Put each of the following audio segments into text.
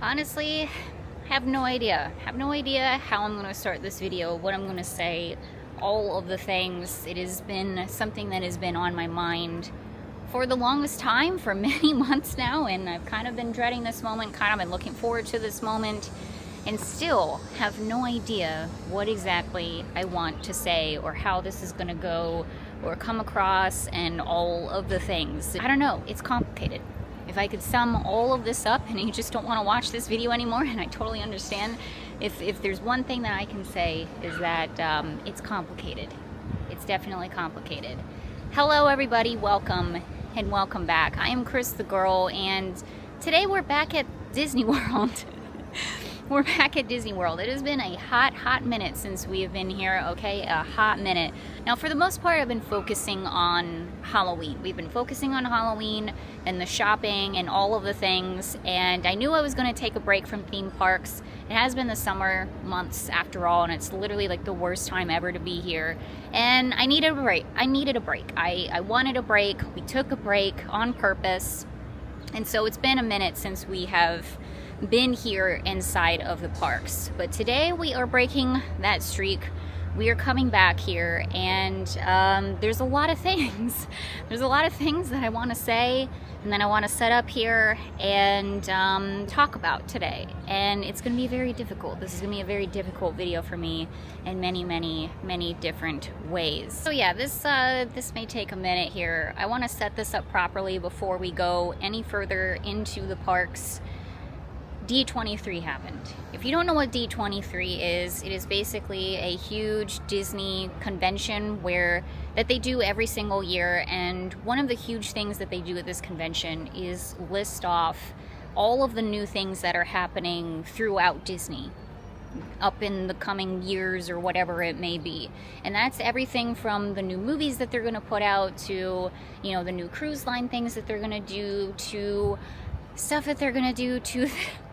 Honestly, have no idea. Have no idea how I'm going to start this video, what I'm going to say, all of the things. It has been something that has been on my mind for the longest time, for many months now, and I've kind of been dreading this moment, kind of been looking forward to this moment, and still have no idea what exactly I want to say or how this is going to go or come across and all of the things. I don't know. It's complicated. If I could sum all of this up and you just don't want to watch this video anymore, and I totally understand, if there's one thing that I can say is that it's complicated. It's definitely complicated. Hello everybody, welcome and welcome back. I am CrisTheGirl, and today we're back at Disney World. We're back at Disney World. It has been a hot minute since we have been here, okay? A hot minute. Now, for the most part, I've been focusing on Halloween. We've been focusing on Halloween and the shopping and all of the things, and I knew I was going to take a break from theme parks. It has been the summer months after all, and it's literally like the worst time ever to be here. And I needed a break. I wanted a break. We took a break on purpose. And so it's been a minute since we have been here inside of the parks, but today we are breaking that streak. We are coming back here, and there's a lot of things. There's a lot of things that I want to say, and then I want to set up here and talk about today. And it's going to be very difficult. This is going to be a very difficult video for me in many different ways. So yeah, this may take a minute here. I want to set this up properly before we go any further into the parks. D23 happened. If you don't know what D23 is, it is basically a huge Disney convention that they do every single year, and one of the huge things that they do at this convention is list off all of the new things that are happening throughout Disney up in the coming years or whatever it may be. And that's everything from the new movies that they're going to put out to, you know, the new cruise line things that they're going to do to stuff that they're going to do to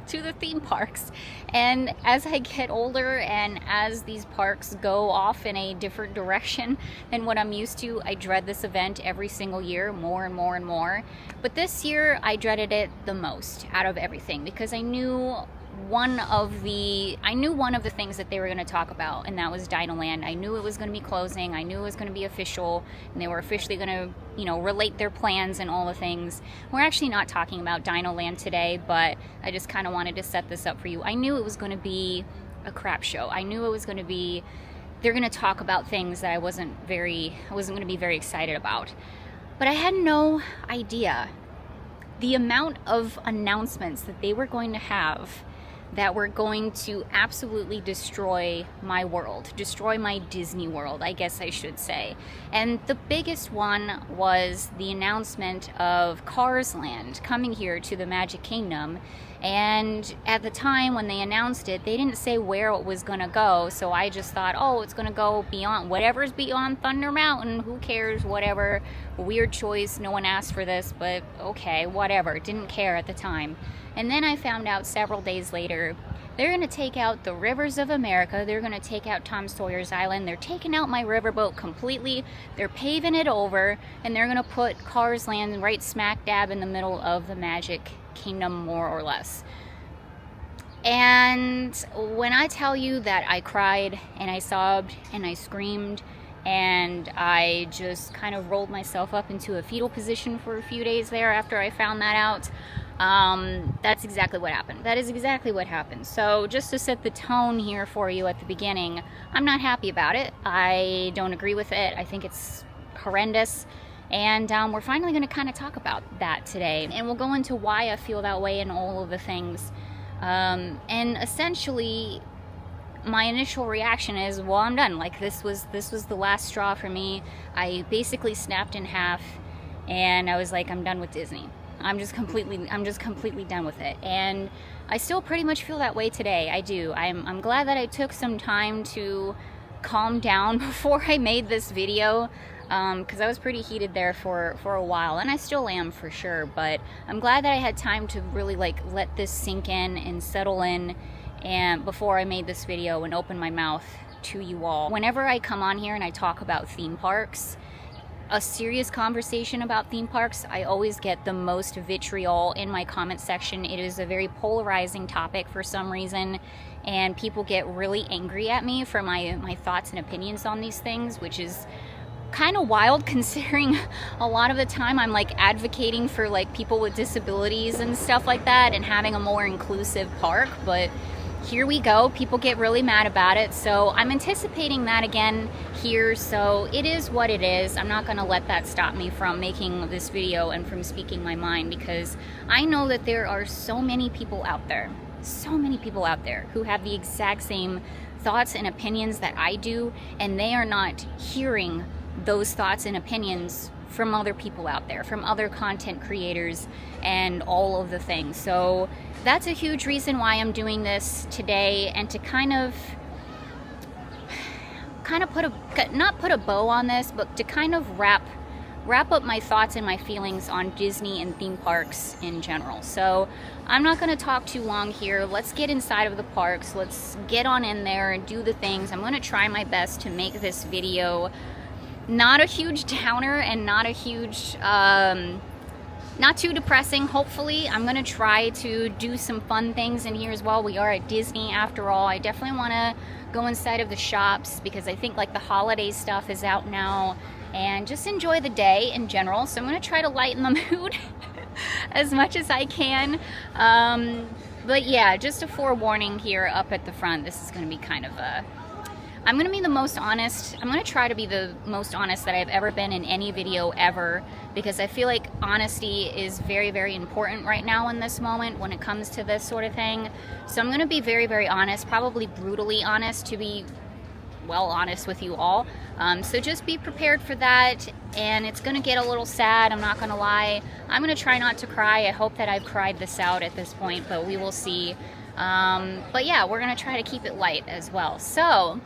the theme parks. And as I get older and as these parks go off in a different direction than what I'm used to, I dread this event every single year more and more and more. But this year I dreaded it the most out of everything, because I knew one of the things that they were going to talk about, and that was Dinoland. I knew it was going to be closing. I knew it was going to be official, and they were officially going to, you know, relate their plans and all the things. We're actually not talking about Dinoland today, but I just kind of wanted to set this up for you. I knew it was going to be a crap show. I knew it was going to be, they're going to talk about things that I wasn't going to be very excited about. But I had no idea the amount of announcements that they were going to have that were going to absolutely destroy my world, destroy my Disney World, I guess I should say. And the biggest one was the announcement of Cars Land coming here to the Magic Kingdom. And at the time when they announced it, they didn't say where it was going to go, so I just thought, oh, it's going to go beyond, whatever's beyond Thunder Mountain, who cares, whatever, weird choice, no one asked for this, but okay, whatever, didn't care at the time. And then I found out several days later, they're going to take out the rivers of America, they're going to take out Tom Sawyer's Island, they're taking out my riverboat completely, they're paving it over, and they're going to put Cars Land right smack dab in the middle of the Magic Kingdom, more or less. And when I tell you that I cried and I sobbed and I screamed and I just kind of rolled myself up into a fetal position for a few days there after I found that out, that's exactly what happened. That is exactly what happened. So just to set the tone here for you at the beginning, I'm not happy about it. I don't agree with it. I think it's horrendous. And we're finally going to kind of talk about that today. And we'll go into why I feel that way and all of the things. And essentially, my initial reaction is, well, I'm done. Like, this was the last straw for me. I basically snapped in half, and I was like, I'm done with Disney. I'm just completely done with it. And I still pretty much feel that way today. I do. I'm glad that I took some time to calm down before I made this video, because I was pretty heated there for a while, and I still am for sure, but I'm glad that I had time to really like let this sink in and settle in, and before I made this video and opened my mouth to you all. Whenever I come on here and I talk about theme parks, a serious conversation about theme parks, I always get the most vitriol in my comment section. It is a very polarizing topic for some reason, and people get really angry at me for my thoughts and opinions on these things, which is kind of wild considering a lot of the time I'm like advocating for like people with disabilities and stuff like that and having a more inclusive park, but here we go. People get really mad about it. So I'm anticipating that again here. So it is what it is. I'm not going to let that stop me from making this video and from speaking my mind, because I know that there are so many people out there who have the exact same thoughts and opinions that I do, and they are not hearing those thoughts and opinions from other people out there, from other content creators and all of the things. So that's a huge reason why I'm doing this today, and to kind of not put a bow on this, but to kind of wrap up my thoughts and my feelings on Disney and theme parks in general. So I'm not going to talk too long here. Let's get inside of the parks. Let's get on in there and do the things. I'm going to try my best to make this video not a huge downer and not a huge not too depressing. Hopefully I'm gonna try to do some fun things in here as well. We are at Disney after all. I definitely want to go inside of the shops, because I think like the holiday stuff is out now, and just enjoy the day in general. So I'm gonna try to lighten the mood as much as I can. But yeah, just a forewarning here up at the front. This is gonna be kind of a I'm going to be the most honest. I'm going to try to be the most honest that I've ever been in any video ever, because I feel like honesty is very, very important right now in this moment when it comes to this sort of thing. So I'm going to be very, very honest, probably brutally honest, to be well honest with you all. So just be prepared for that, and it's going to get a little sad, I'm not going to lie. I'm going to try not to cry. I hope that I've cried this out at this point, but we will see. But yeah, we're going to try to keep it light as well. So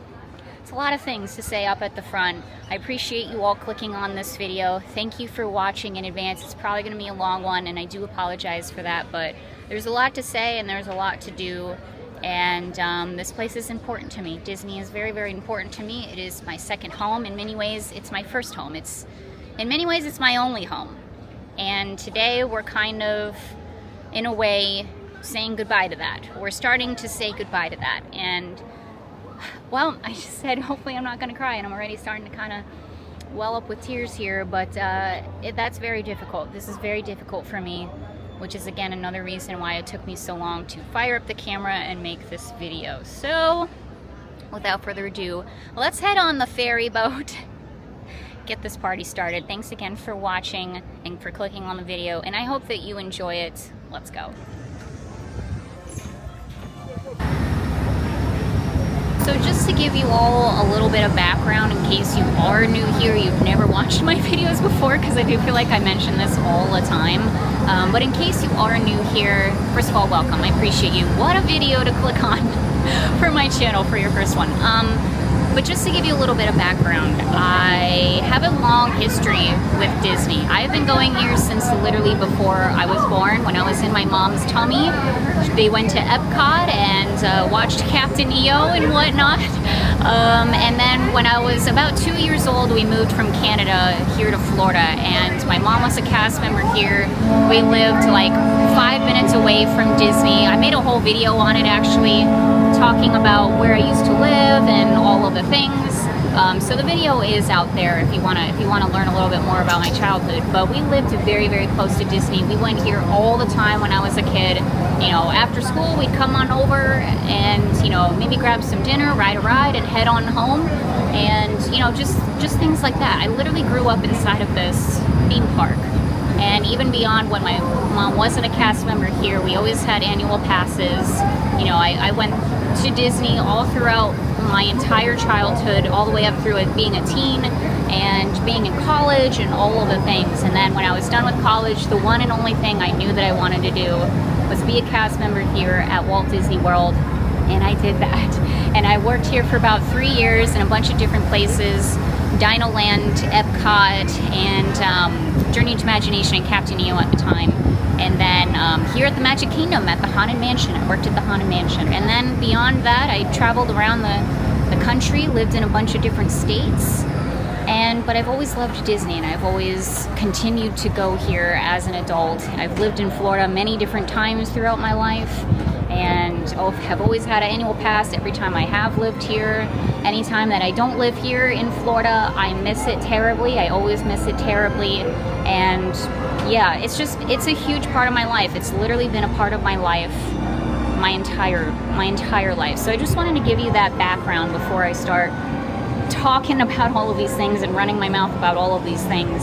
it's a lot of things to say up at the front. I appreciate you all clicking on this video. Thank you for watching in advance. It's probably going to be a long one, and I do apologize for that, but there's a lot to say and there's a lot to do, and this place is important to me. Disney is very, very important to me. It is my second home. In many ways, it's my first home. In many ways, it's my only home. And today we're kind of, in a way, saying goodbye to that. We're starting to say goodbye to that. And well, I just said hopefully I'm not going to cry, and I'm already starting to kind of well up with tears here, but that's very difficult. This is very difficult for me, which is again another reason why it took me so long to fire up the camera and make this video. So without further ado, let's head on the ferry boat, get this party started. Thanks again for watching and for clicking on the video, and I hope that you enjoy it. Let's go. So just to give you all a little bit of background in case you are new here, you've never watched my videos before, because I do feel like I mention this all the time. But in case you are new here, first of all, welcome. I appreciate you. What a video to click on for my channel for your first one. But just to give you a little bit of background, I have a long history with Disney. I've been going here since literally before I was born. When I was in my mom's tummy, they went to Epcot and watched Captain EO and whatnot. And then when I was about 2 years old, we moved from Canada here to Florida, and my mom was a cast member here. We lived like 5 minutes away from Disney. I made a whole video on it actually, talking about where I used to live and all of the things. So the video is out there if you want to learn a little bit more about my childhood. But we lived very, very close to Disney. We went here all the time when I was a kid. You know, after school we'd come on over and, you know, maybe grab some dinner, ride a ride, and head on home. And, you know, just things like that. I literally grew up inside of this theme park. And even beyond when my mom wasn't a cast member here, we always had annual passes. You know, I went to Disney all throughout my entire childhood, all the way up through it being a teen and being in college and all of the things. And then when I was done with college, the one and only thing I knew that I wanted to do was be a cast member here at Walt Disney World, and I did that. And I worked here for about 3 years in a bunch of different places: Dinoland, Epcot, and Journey into Imagination and Captain EO at the time. And then here at the Magic Kingdom at the Haunted Mansion, I worked at the Haunted Mansion. And then beyond that, I traveled around the country, lived in a bunch of different states, and but I've always loved Disney, and I've always continued to go here as an adult. I've lived in Florida many different times throughout my life, and have always had an annual pass every time I have lived here. Anytime that I don't live here in Florida, I miss it terribly. I always miss it terribly. And yeah, it's a huge part of my life. It's literally been a part of my life my entire life. So I just wanted to give you that background before I start talking about all of these things and running my mouth about all of these things,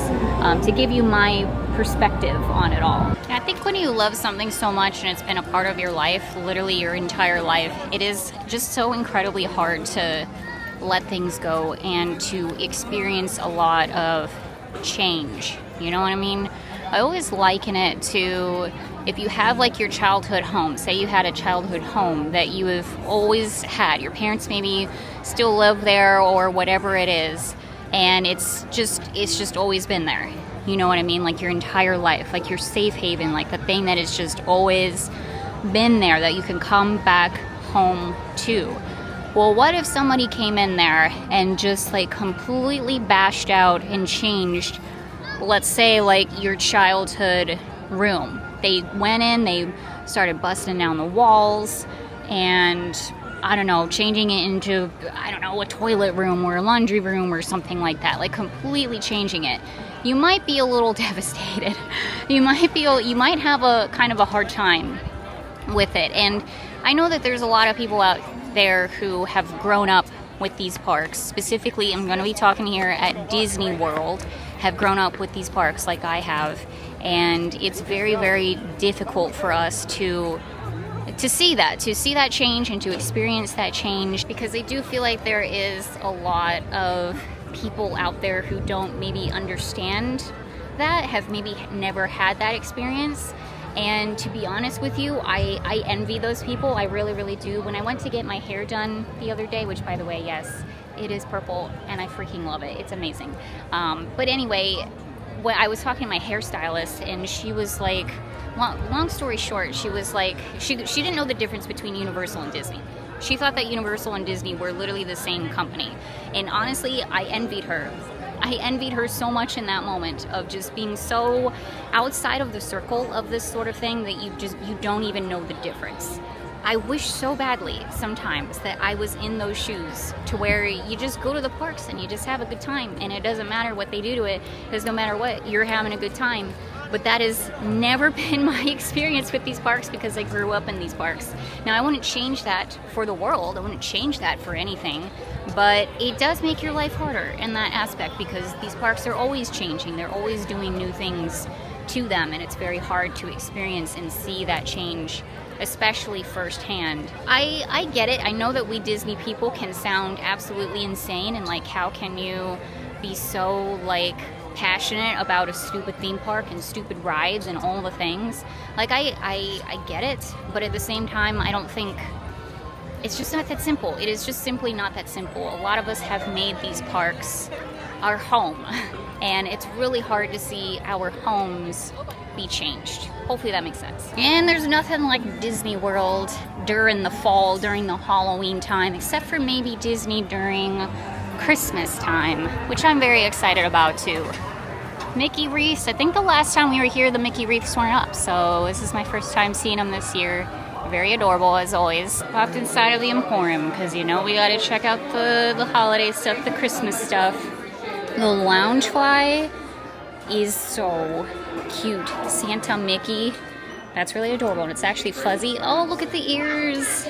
to give you my perspective on it all. And I think when you love something so much and it's been a part of your life, literally your entire life, it is just so incredibly hard to let things go and to experience a lot of change. You know what I mean? I always liken it to if you have like your childhood home. Say you had a childhood home that you have always had. Your parents maybe still live there or whatever it is, and it's just always been there. You know what I mean? Like your entire life, like your safe haven, like the thing that has just always been there that you can come back home to. Well, what if somebody came in there and just like completely bashed out and changed, let's say like your childhood room? They went in, they started busting down the walls and, I don't know, changing it into, I don't know, a toilet room or a laundry room or something like that, like completely changing it. You might be a little devastated. You might have a kind of a hard time with it. And I know that there's a lot of people out there who have grown up with these parks. Specifically, I'm going to be talking here at Disney World, have grown up with these parks like I have. And it's very, very difficult for us to see that change and to experience that change, because I do feel like there is a lot of people out there who don't maybe understand that, have maybe never had that experience. And to be honest with you, I envy those people. I really, really do. When I went to get my hair done the other day, which by the way, yes, it is purple and I freaking love it. It's amazing. But anyway, when I was talking to my hairstylist, and she was like, long story short, she was like, she didn't know the difference between Universal and Disney. She thought that Universal and Disney were literally the same company. And honestly, I envied her. I envied her so much in that moment of just being so outside of the circle of this sort of thing that you don't even know the difference. I wish so badly sometimes that I was in those shoes, to where you just go to the parks and you just have a good time, and it doesn't matter what they do to it, because no matter what, you're having a good time. But that has never been my experience with these parks, because I grew up in these parks. Now, I wouldn't change that for the world. I wouldn't change that for anything. But it does make your life harder in that aspect, because these parks are always changing. They're always doing new things to them, and it's very hard to experience and see that change, especially firsthand. I get it. I know that we Disney people can sound absolutely insane, and like, how can you be so like passionate about a stupid theme park and stupid rides and all the things? Like, I get it, but at the same time, I don't think it's just not that simple. It is just simply not that simple. A lot of us have made these parks our home, and it's really hard to see our homes be changed. Hopefully that makes sense. And there's nothing like Disney World during the fall, during the Halloween time, except for maybe Disney during Christmas time, which I'm very excited about too. Mickey wreaths. I think the last time we were here, the Mickey wreaths weren't up, so this is my first time seeing them this year. Very adorable, as always. Popped inside of the Emporium, because you know we gotta check out the holiday stuff, the Christmas stuff. The Loungefly is so cute. Santa Mickey. That's really adorable, and it's actually fuzzy. Oh, look at the ears.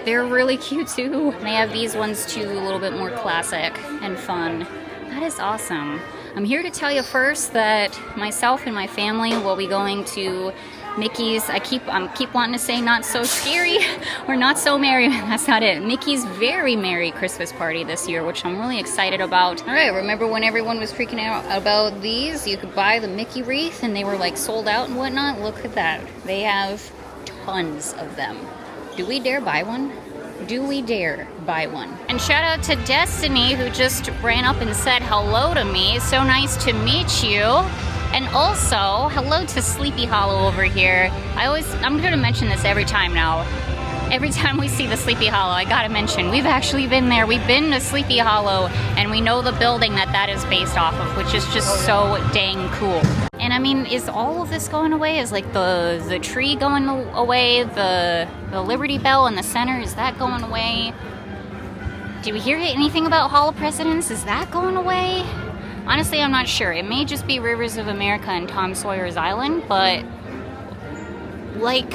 They're really cute too. They have these ones too, a little bit more classic and fun. That is awesome. I'm here to tell you first that myself and my family will be going to Mickey's. I keep wanting to say not so scary or not so merry. That's not it. Mickey's Very Merry Christmas Party this year, which I'm really excited about. All right, remember when everyone was freaking out about these? You could buy the Mickey wreath and they were like sold out and whatnot. Look at that. They have tons of them. Do we dare buy one? Do we dare buy one? And shout out to Destiny, who just ran up and said hello to me. So nice to meet you. And also, hello to Sleepy Hollow over here. I'm going to mention this every time now. Every time we see the Sleepy Hollow, I gotta mention, we've actually been there. We've been to Sleepy Hollow, and we know the building that is based off of, which is just so dang cool. And I mean, is all of this going away? Is like the tree going away? The Liberty Bell in the center, is that going away? Did we hear anything about Hall of Presidents? Is that going away? Honestly, I'm not sure. It may just be Rivers of America and Tom Sawyer's Island, but like,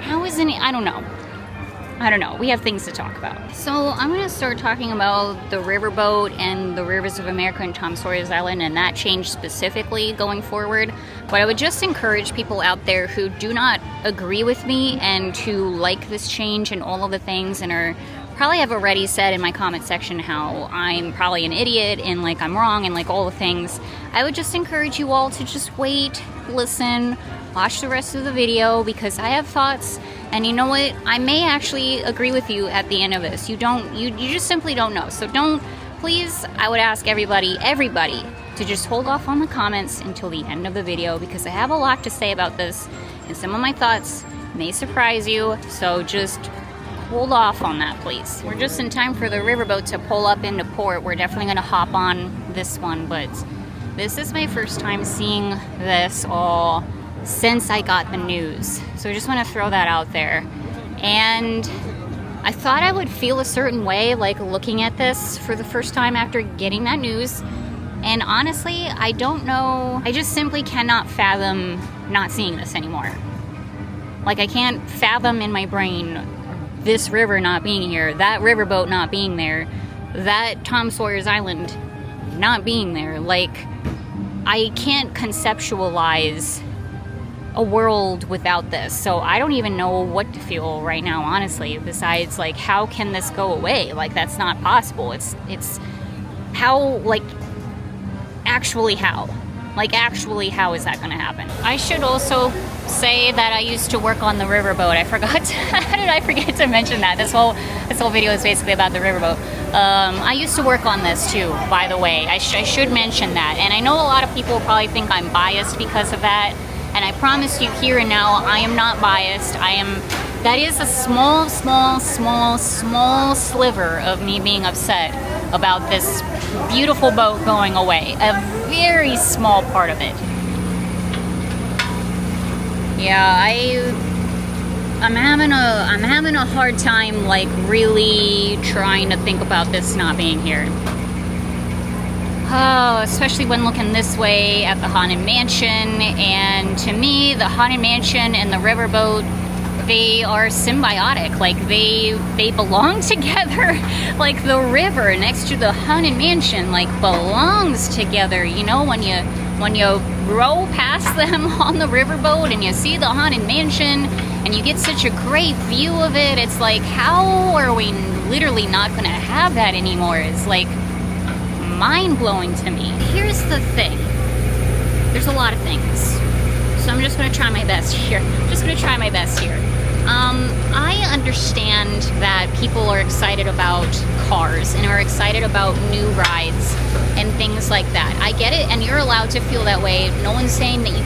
how is any, I don't know. We have things to talk about. So I'm gonna start talking about the riverboat and the Rivers of America and Tom Sawyer's Island, and that change specifically going forward. But I would just encourage people out there who do not agree with me and who like this change and all of the things, and are probably have already said in my comment section how I'm probably an idiot and like I'm wrong and like all the things. I would just encourage you all to just wait, listen, watch the rest of the video, because I have thoughts, and you know what? I may actually agree with you at the end of this. You just simply don't know. So please, I would ask everybody to just hold off on the comments until the end of the video, because I have a lot to say about this, and some of my thoughts may surprise you, so just hold off on that, please. We're just in time for the riverboat to pull up into port. We're definitely gonna hop on this one, but this is my first time seeing this all since I got the news. So I just want to throw that out there. And I thought I would feel a certain way, like looking at this for the first time after getting that news. And honestly, I don't know. I just simply cannot fathom not seeing this anymore. Like, I can't fathom in my brain this river not being here, that riverboat not being there, that Tom Sawyer's Island not being there. Like, I can't conceptualize a world without this. So I don't even know what to feel right now, honestly, besides like, how can this go away? Like, that's not possible. It's how, like, actually how? Like, actually, how is that gonna happen? I should also say that I used to work on the riverboat. I forgot to, how did I forget to mention that? This whole video is basically about the riverboat. I used to work on this too, by the way. I should mention that. And I know a lot of people probably think I'm biased because of that. And I promise you here and now, I am not biased. That is a small sliver of me being upset about this beautiful boat going away. A very small part of it. Yeah, I'm having a hard time, like, really trying to think about this not being here. Oh, especially when looking this way at the Haunted Mansion. And to me, the Haunted Mansion and the riverboat, they are symbiotic. Like, they belong together. Like, the river next to the Haunted Mansion, like, belongs together. You know, when you row past them on the riverboat and you see the Haunted Mansion and you get such a great view of it, it's like, how are we literally not going to have that anymore? It's like mind-blowing to me. Here's the thing. There's a lot of things. So I'm just going to try my best here. I understand that people are excited about cars and are excited about new rides and things like that. I get it, and you're allowed to feel that way. No one's saying that you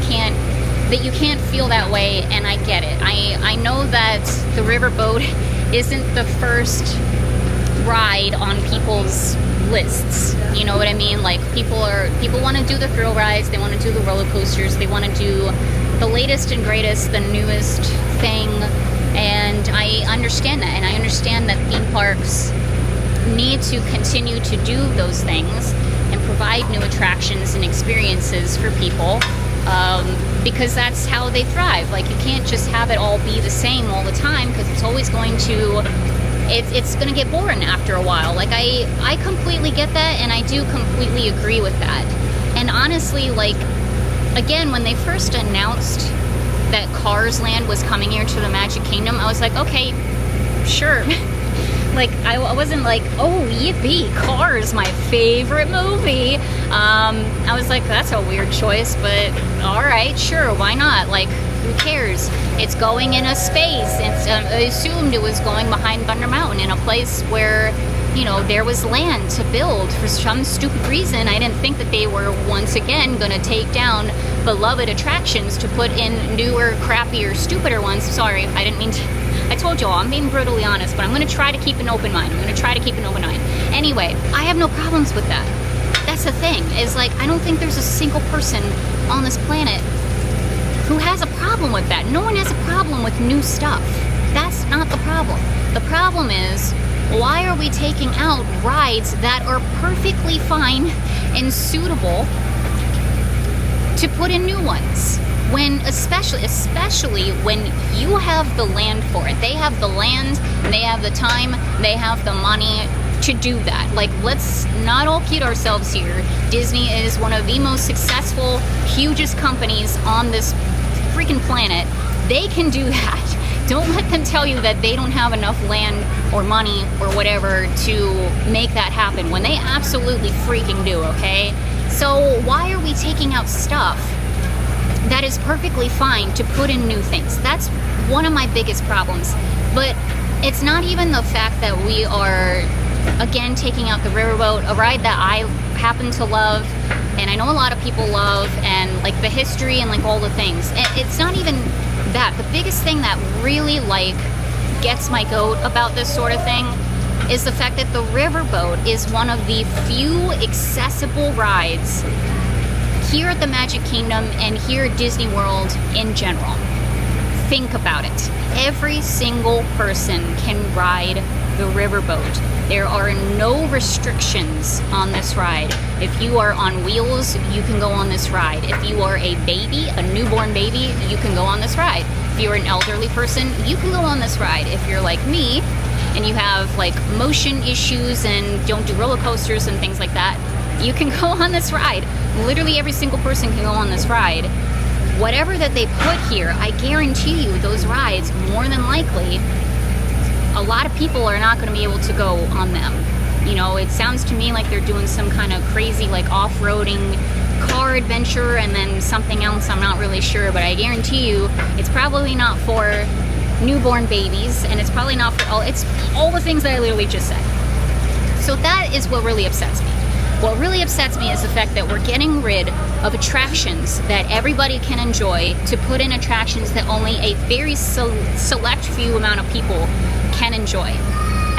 can't feel that way, and I get it. I know that the riverboat isn't the first ride on people's lists. You know what I mean? Like, people want to do the thrill rides, they want to do the roller coasters, they want to do the latest and greatest, the newest thing, and I understand that. And I understand that theme parks need to continue to do those things and provide new attractions and experiences for people, because that's how they thrive. Like, you can't just have it all be the same all the time, because it's always going to get boring after a while. Like, I completely get that, and I do completely agree with that. And honestly, like, again, when they first announced that Cars Land was coming here to the Magic Kingdom, I was like, okay, sure. Like, I wasn't like, oh, yippee, Cars, my favorite movie. I was like, that's a weird choice, but all right, sure, why not? Like, who cares? It's going in a space. I assumed it was going behind Thunder Mountain, in a place where, you know, there was land to build. For some stupid reason, I didn't think that they were once again going to take down beloved attractions to put in newer, crappier, stupider ones. Sorry, I didn't mean to. I told told y'all, I'm being brutally honest, but I'm gonna try to keep an open mind. Anyway, I have no problems with that. That's the thing, is like, I don't think there's a single person on this planet who has a problem with that. No one has a problem with new stuff. That's not the problem. The problem is, why are we taking out rides that are perfectly fine and suitable to put in new ones? When, especially when you have the land for it. They have the land, they have the time, they have the money to do that. Like, let's not all kid ourselves here. Disney is one of the most successful, hugest companies on this freaking planet. They can do that. Don't let them tell you that they don't have enough land or money or whatever to make that happen, when they absolutely freaking do, okay? So why are we taking out stuff that is perfectly fine to put in new things? That's one of my biggest problems. But it's not even the fact that we are, again, taking out the riverboat, a ride that I happen to love, and I know a lot of people love, and like the history and like all the things. It's not even that. The biggest thing that really like gets my goat about this sort of thing is the fact that the riverboat is one of the few accessible rides here at the Magic Kingdom and here at Disney World in general. Think about it. Every single person can ride the riverboat. There are no restrictions on this ride. If you are on wheels, you can go on this ride. If you are a baby, a newborn baby, you can go on this ride. If you're an elderly person, you can go on this ride. If you're like me and you have like motion issues and don't do roller coasters and things like that, you can go on this ride. Literally every single person can go on this ride. Whatever that they put here, I guarantee you those rides, more than likely, a lot of people are not going to be able to go on them. You know, it sounds to me like they're doing some kind of crazy like off-roading car adventure and then something else, I'm not really sure, but I guarantee you it's probably not for newborn babies, and it's probably not for it's all the things that I literally just said. So that is what really upsets me. What really upsets me is the fact that we're getting rid of attractions that everybody can enjoy to put in attractions that only a very select few amount of people can enjoy.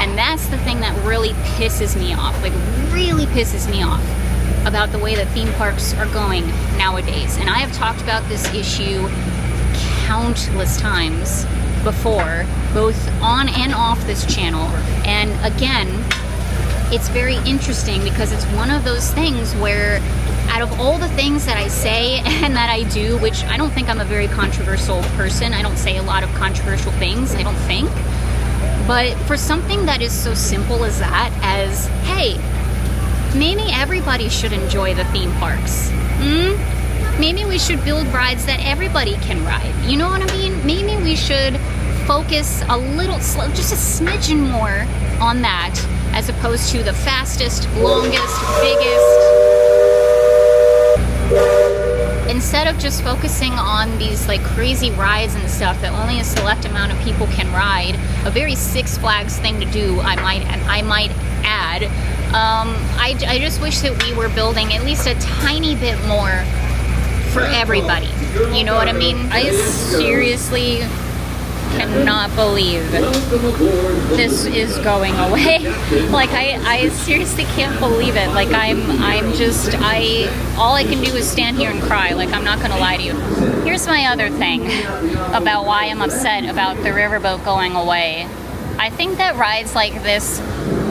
And that's the thing that really pisses me off, like really pisses me off about the way that theme parks are going nowadays. And I have talked about this issue countless times before, both on and off this channel. And again, it's very interesting because it's one of those things where out of all the things that I say and that I do, which I don't think I'm a very controversial person, I don't say a lot of controversial things, I don't think. But for something that is so simple as that, as, hey, maybe everybody should enjoy the theme parks. Maybe we should build rides that everybody can ride. You know what I mean? Maybe we should focus a little, just a smidgen more on that, as opposed to the fastest, longest, biggest. Instead of just focusing on these like crazy rides and stuff that only a select amount of people can ride, a very Six Flags thing to do, I might add. I just wish that we were building at least a tiny bit more for everybody. You know what I mean? I seriously cannot believe this is going away. Like I seriously can't believe it. Like all I can do is stand here and cry. Like, I'm not gonna lie to you. Here's my other thing about why I'm upset about the riverboat going away. I think that rides like this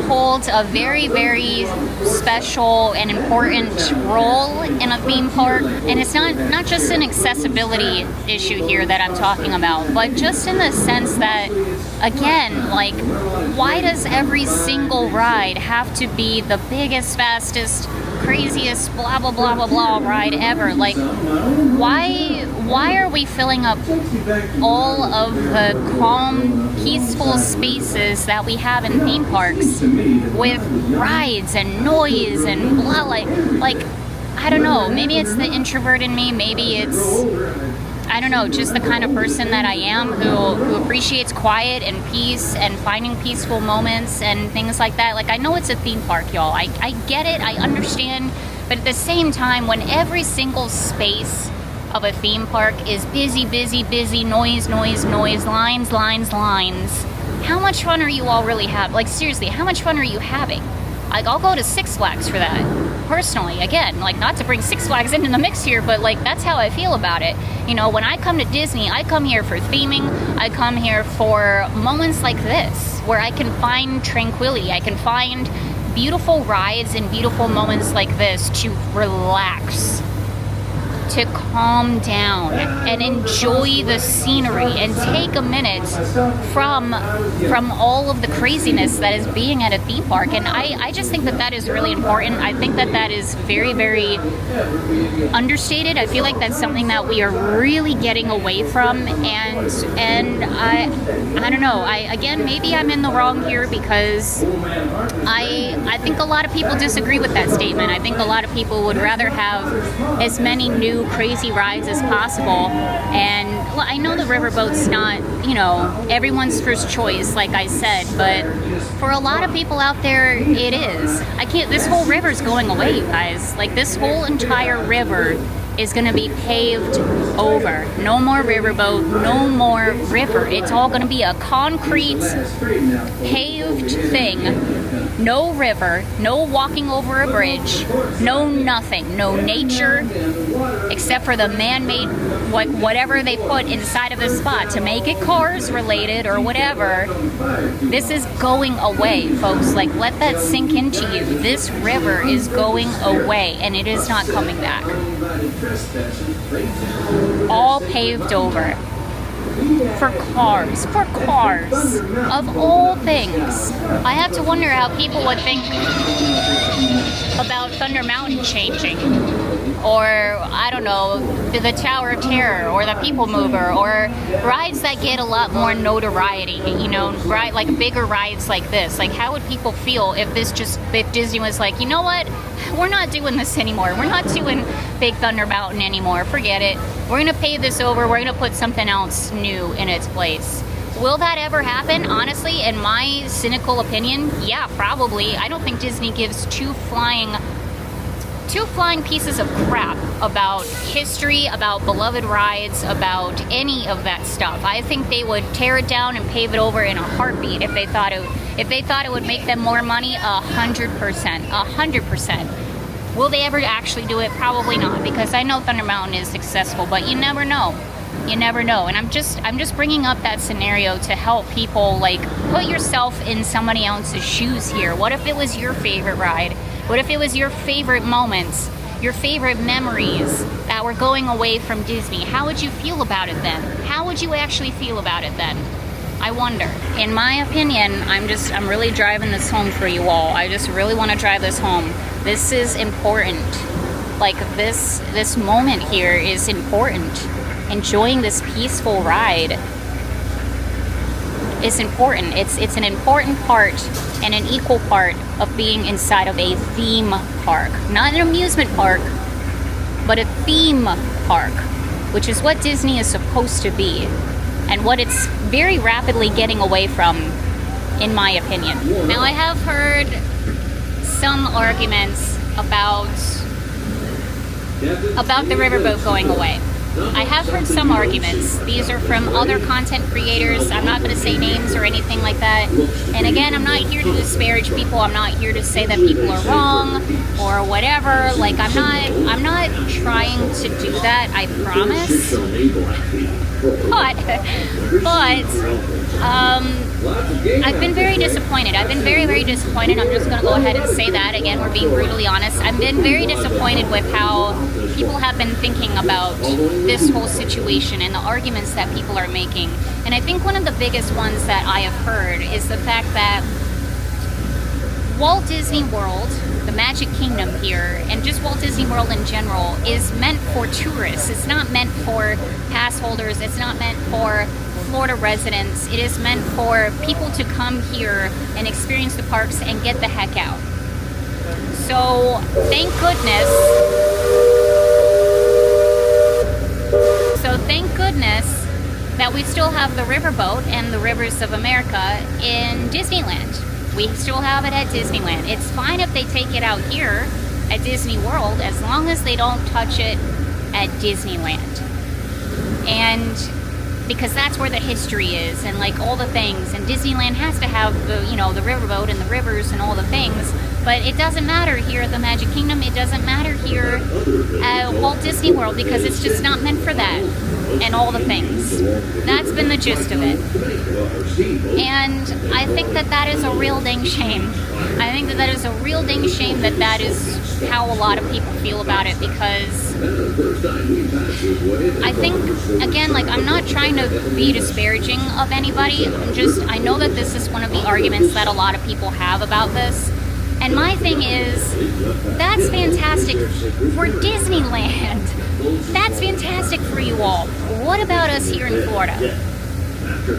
hold a very, very special and important role in a theme park. And it's not just an accessibility issue here that I'm talking about, but just in the sense that, again, like, why does every single ride have to be the biggest, fastest, craziest, blah, blah, blah, blah, blah ride ever? Like, why are we filling up all of the calm, peaceful spaces that we have in theme parks with rides and noise and blah, like I don't know, maybe it's the introvert in me, maybe it's, I don't know, just the kind of person that I am who appreciates quiet and peace and finding peaceful moments and things like that. Like, I know it's a theme park, y'all, I get it, I understand, but at the same time, when every single space of a theme park is busy, busy, busy, noise, noise, noise, lines, lines, lines. How much fun are you all really having? Like, seriously, how much fun are you having? Like, I'll go to Six Flags for that, personally. Again, like, not to bring Six Flags into the mix here, but, like, that's how I feel about it. You know, when I come to Disney, I come here for theming. I come here for moments like this, where I can find tranquility. I can find beautiful rides and beautiful moments like this to relax, to calm down and enjoy the scenery and take a minute from all of the craziness that is being at a theme park. And I just think that that is really important. I think that that is very, very understated. I feel like that's something that we are really getting away from, and I don't know. Again, maybe I'm in the wrong here, because I think a lot of people disagree with that statement. I think a lot of people would rather have as many new crazy rides as possible. And well, I know the riverboat's not, you know, everyone's first choice, like I said, but for a lot of people out there, it is. This whole river's going away, you guys. Like, this whole entire river is going to be paved over. No more riverboat, no more river. It's all going to be a concrete paved thing. No river, no walking over a bridge, no nothing, no nature, except for the man-made, whatever they put inside of the spot to make it Cars related or whatever. This is going away, folks. Like, let that sink into you. This river is going away, and it is not coming back. All paved over. For cars, of all things. I have to wonder how people would think about Thunder Mountain changing, or I don't know, the Tower of Terror, or the People Mover, or rides that get a lot more notoriety, you know, right, like bigger rides like this. Like, how would people feel if Disney was like, you know what, we're not doing this anymore, we're not doing Big Thunder Mountain anymore, forget it, we're gonna pave this over, we're gonna put something else new in its place. Will that ever happen? Honestly, in my cynical opinion, yeah, probably. I don't think Disney gives two flying pieces of crap about history, about beloved rides, about any of that stuff. I think they would tear it down and pave it over in a heartbeat if they thought it would make them more money. 100%. Will they ever actually do it? Probably not, because I know Thunder Mountain is successful, but you never know. You never know. And I'm just bringing up that scenario to help people, like, put yourself in somebody else's shoes here. What if it was your favorite ride? What if it was your favorite moments, your favorite memories that were going away from Disney? How would you feel about it then? How would you actually feel about it then? I wonder. In my opinion, I'm really driving this home for you all. I just really want to drive this home. This is important. Like, this moment here is important. Enjoying this peaceful ride is important. It's an important part and an equal part of being inside of a theme park. Not an amusement park, but a theme park, which is what Disney is supposed to be, and what it's very rapidly getting away from, in my opinion. Now, I have heard some arguments about the riverboat going away. I have heard some arguments. These are from other content creators. I'm not going to say names or anything like that. And again, I'm not here to disparage people. I'm not here to say that people are wrong or whatever. Like, I'm not trying to do that, I promise. But I've been very disappointed. I've been very, very disappointed. I'm just going to go ahead and say that. Again, we're being brutally honest. I've been very disappointed with how people have been thinking about this whole situation and the arguments that people are making. And I think one of the biggest ones that I have heard is the fact that Walt Disney World, the Magic Kingdom here, and just Walt Disney World in general, is meant for tourists. It's not meant for pass holders. It's not meant for Florida residents. It is meant for people to come here and experience the parks and get the heck out. So thank goodness that we still have the riverboat and the rivers of America in Disneyland. We still have it at Disneyland. It's fine if they take it out here at Disney World, as long as they don't touch it at Disneyland. And because that's where the history is and like all the things, and Disneyland has to have the, you know, the riverboat and the rivers and all the things, but it doesn't matter here at the Magic Kingdom. It doesn't matter here at Walt Disney World because it's just not meant for that and all the things. That's been the gist of it. And I think that that is a real dang shame. I think that that is a real dang shame that that is how a lot of people feel about it, because I think, again, like, I'm not trying to be disparaging of anybody. I know that this is one of the arguments that a lot of people have about this. And my thing is, that's fantastic for Disneyland. That's fantastic for you all. What about us here in Florida?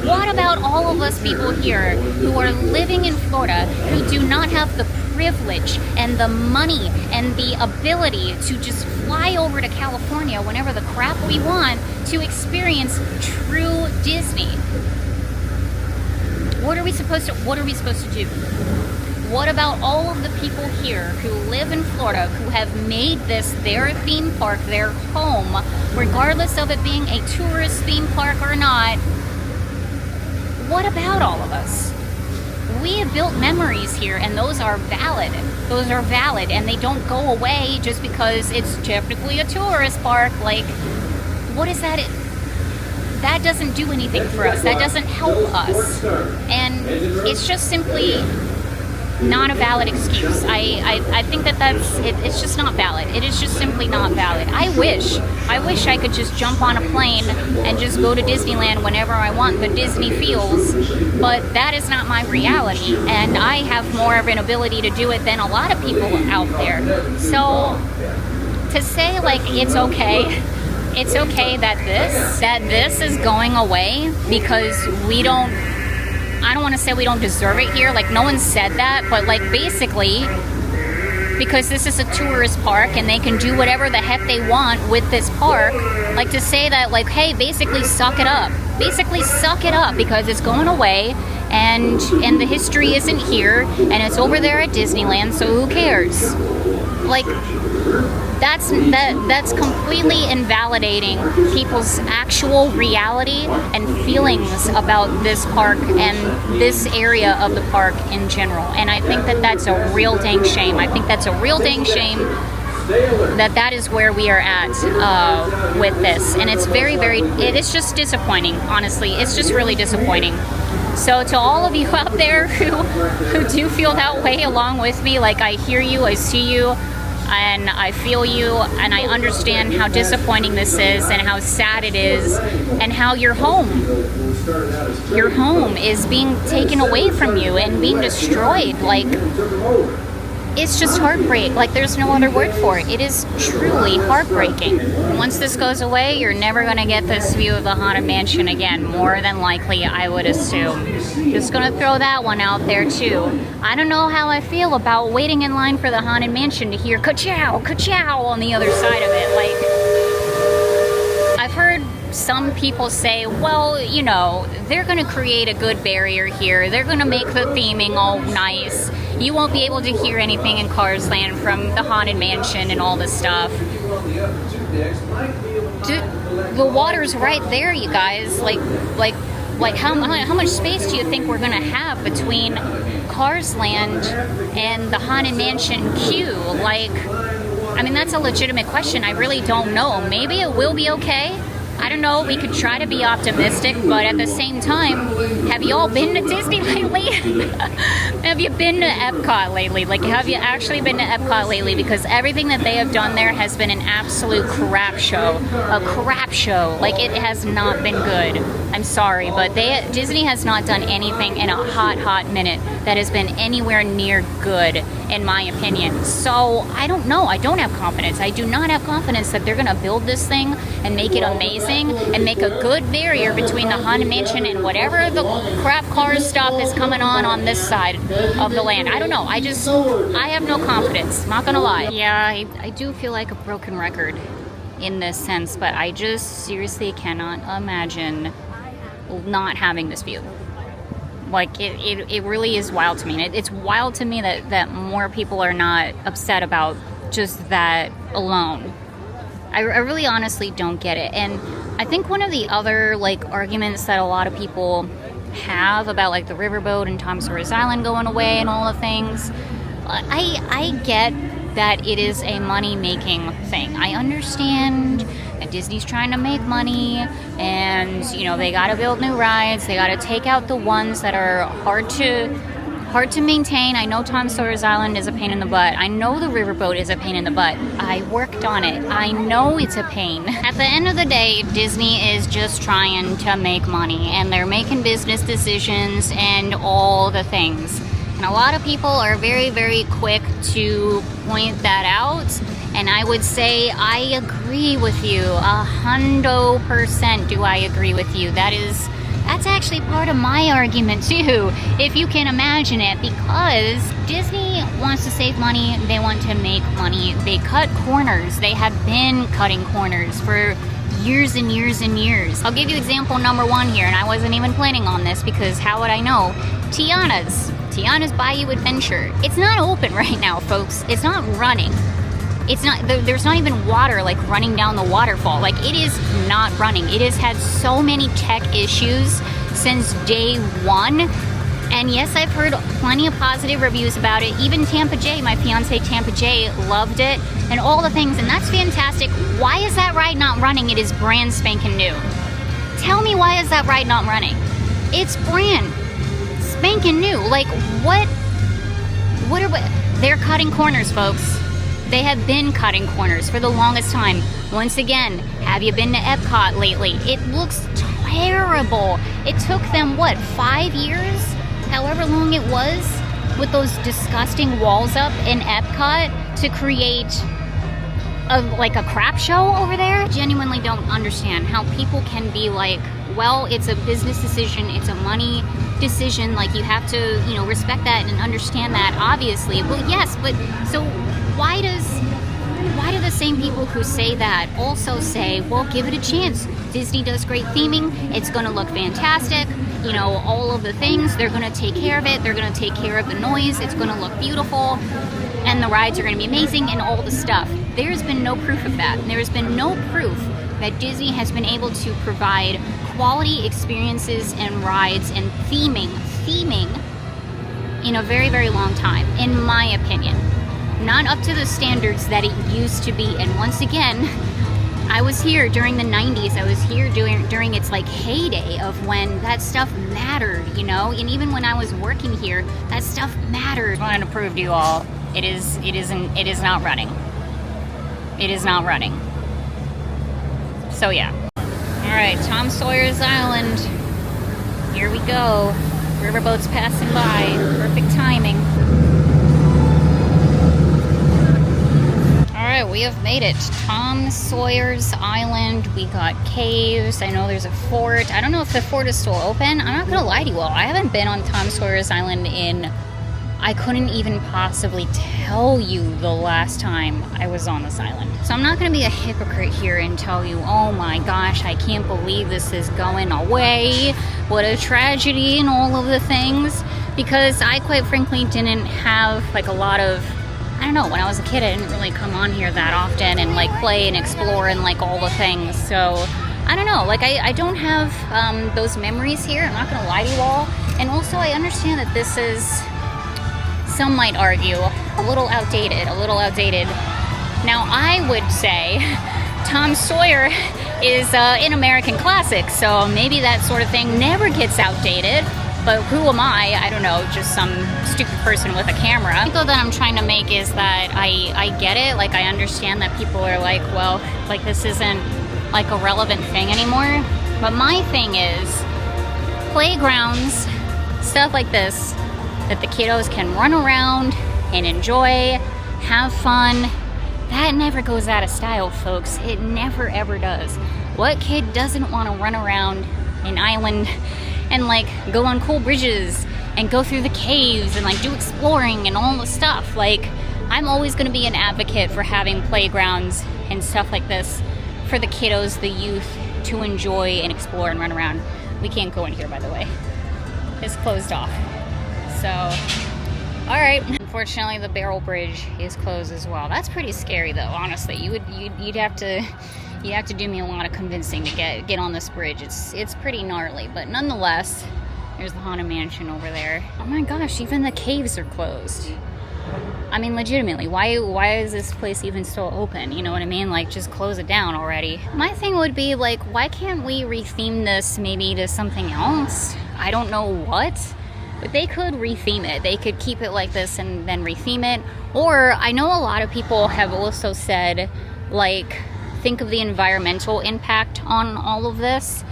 What about all of us people here who are living in Florida who do not have the privilege and the money and the ability to just fly over to California whenever the crap we want to experience true Disney? What are we supposed to do? What about all of the people here who live in Florida who have made this their theme park, their home, regardless of it being a tourist theme park or not? What about all of us? We have built memories here, and those are valid. Those are valid, and they don't go away just because it's technically a tourist park. Like, what is that? That doesn't do anything for us. That doesn't help us. And it's just simply not a valid excuse. I think that it's just not valid. It is just simply not valid. I wish I could just jump on a plane and just go to Disneyland whenever I want the Disney feels, but that is not my reality, and I have more of an ability to do it than a lot of people out there. So to say like it's okay that this is going away because I don't want to say we don't deserve it here. Like, no one said that, but like, basically, because this is a tourist park and they can do whatever the heck they want with this park, like, to say that, like, hey, basically suck it up. Basically suck it up because it's going away and the history isn't here and it's over there at Disneyland, so who cares? Like, that's completely invalidating people's actual reality and feelings about this park and this area of the park in general. And I think that that's a real dang shame. I think that's a real dang shame that is where we are at with this. And it's it is just disappointing, honestly. It's just really disappointing. So to all of you out there who do feel that way along with me, like, I hear you, I see you, and I feel you, and I understand how disappointing this is and how sad it is, and how your home is being taken away from you and being destroyed. Like, it's just heartbreak. Like, there's no other word for it. It is truly heartbreaking. Once this goes away, you're never going to get this view of the Haunted Mansion again, more than likely, I would assume. Just going to throw that one out there, too. I don't know how I feel about waiting in line for the Haunted Mansion to hear ka-chow, ka-chow on the other side of it. Like, I've heard some people say, well, you know, they're going to create a good barrier here. They're going to make the theming all nice. You won't be able to hear anything in Cars Land from the Haunted Mansion and all this stuff. The water's right there, you guys. Like how much space do you think we're going to have between Cars Land and the Haunted Mansion queue? Like, I mean, that's a legitimate question. I really don't know. Maybe it will be okay. I don't know, we could try to be optimistic, but at the same time, have you all been to Disney lately? Have you been to Epcot lately? Like, have you actually been to Epcot lately? Because everything that they have done there has been an absolute crap show. A crap show. Like, it has not been good. I'm sorry, but Disney has not done anything in a hot minute that has been anywhere near good, in my opinion. So, I don't know. I don't have confidence. I do not have confidence that they're going to build this thing and make it amazing and make a good barrier between the Haunted Mansion and whatever the crap car stuff is coming on this side of the land. I don't know. I have no confidence. Not gonna lie. Yeah, I do feel like a broken record in this sense, but I just seriously cannot imagine not having this view. Like, it really is wild to me. It's wild to me that more people are not upset about just that alone. I really honestly don't get it. And I think one of the other like arguments that a lot of people have about like the riverboat and Tom Sawyer's Island going away and all the things, I get that it is a money-making thing. I understand that Disney's trying to make money, and you know, they gotta build new rides, they gotta take out the ones that are hard to maintain. I know Tom Sawyer's Island is a pain in the butt. I know the riverboat is a pain in the butt. I worked on it. I know it's a pain. At the end of the day, Disney is just trying to make money, and they're making business decisions and all the things. And a lot of people are very, very quick to point that out. And I would say I agree with you. 100% do I agree with you. That's actually part of my argument too, if you can imagine it, because Disney wants to save money, they want to make money. They cut corners. They have been cutting corners for years and years and years. I'll give you example number one here, and I wasn't even planning on this because how would I know? Tiana's Bayou Adventure. It's not open right now, folks. It's not running. It's not, there's not even water like running down the waterfall. Like, it is not running. It has had so many tech issues since day one. And yes, I've heard plenty of positive reviews about it. Even Tampa Jay, my fiance Tampa Jay, loved it and all the things, and that's fantastic. Why is that ride not running? It is brand spanking new. Tell me, why is that ride not running? It's brand spanking new. Like, what are we? They're cutting corners, folks. They have been cutting corners for the longest time. Once again, have you been to Epcot lately? It looks terrible. It took them, what, 5 years? However long it was, with those disgusting walls up in Epcot to create a crap show over there. I genuinely don't understand how people can be like, well, it's a business decision, it's a money decision, like you have to, you know, respect that and understand that, obviously. Well, yes, but so why do the same people who say that also say, well, give it a chance. Disney does great theming, it's gonna look fantastic, you know, all of the things, they're gonna take care of it, they're gonna take care of the noise, it's gonna look beautiful, and the rides are gonna be amazing and all the stuff. There's been no proof of that. There's been no proof that Disney has been able to provide quality experiences and rides and theming in a very, very long time, in my opinion. Not up to the standards that it used to be. And once again, I was here during the 90s. I was here during its like heyday of when that stuff mattered, you know? And even when I was working here, that stuff mattered. I want to prove to you all, it is not running. It is not running. So yeah. All right, Tom Sawyer's Island. Here we go. Riverboat's passing by. Perfect timing. All right, we have made it. Tom Sawyer's Island. We got caves. I know there's a fort. I don't know if the fort is still open. I'm not gonna lie to you all. I haven't been on Tom Sawyer's Island in, I couldn't even possibly tell you the last time I was on this island. So I'm not gonna be a hypocrite here and tell you, oh my gosh, I can't believe this is going away. What a tragedy and all of the things. Because I quite frankly didn't have like a lot of, I don't know, when I was a kid I didn't really come on here that often and like play and explore and like all the things. So I don't know, like I don't have those memories here, I'm not gonna lie to you all. And also I understand that this is, some might argue, a little outdated. Now I would say Tom Sawyer is an American classic, so maybe that sort of thing never gets outdated. But who am I don't know, just some stupid person with a camera. The point that I'm trying to make is that I get it, like I understand that people are like, well, like this isn't like a relevant thing anymore. But my thing is, playgrounds, stuff like this, that the kiddos can run around and enjoy, have fun, that never goes out of style, folks. It never ever does. What kid doesn't want to run around an island and like go on cool bridges and go through the caves and like do exploring and all the stuff? Like, I'm always going to be an advocate for having playgrounds and stuff like this for the kiddos, the youth, to enjoy and explore and run around. We can't go in here, by the way. It's closed off. So All right. Unfortunately, the barrel bridge is closed as well. That's pretty scary, though. Honestly, you'd have to do me a lot of convincing to get on this bridge. It's pretty gnarly, but nonetheless, there's the Haunted Mansion over there. Oh my gosh, even the caves are closed. I mean, legitimately, why is this place even still open? You know what I mean? Like, just close it down already. My thing would be, like, why can't we retheme this maybe to something else? I don't know what, but they could retheme it. They could keep it like this and then retheme it. Or, I know a lot of people have also said, like, think of the environmental impact on all of this.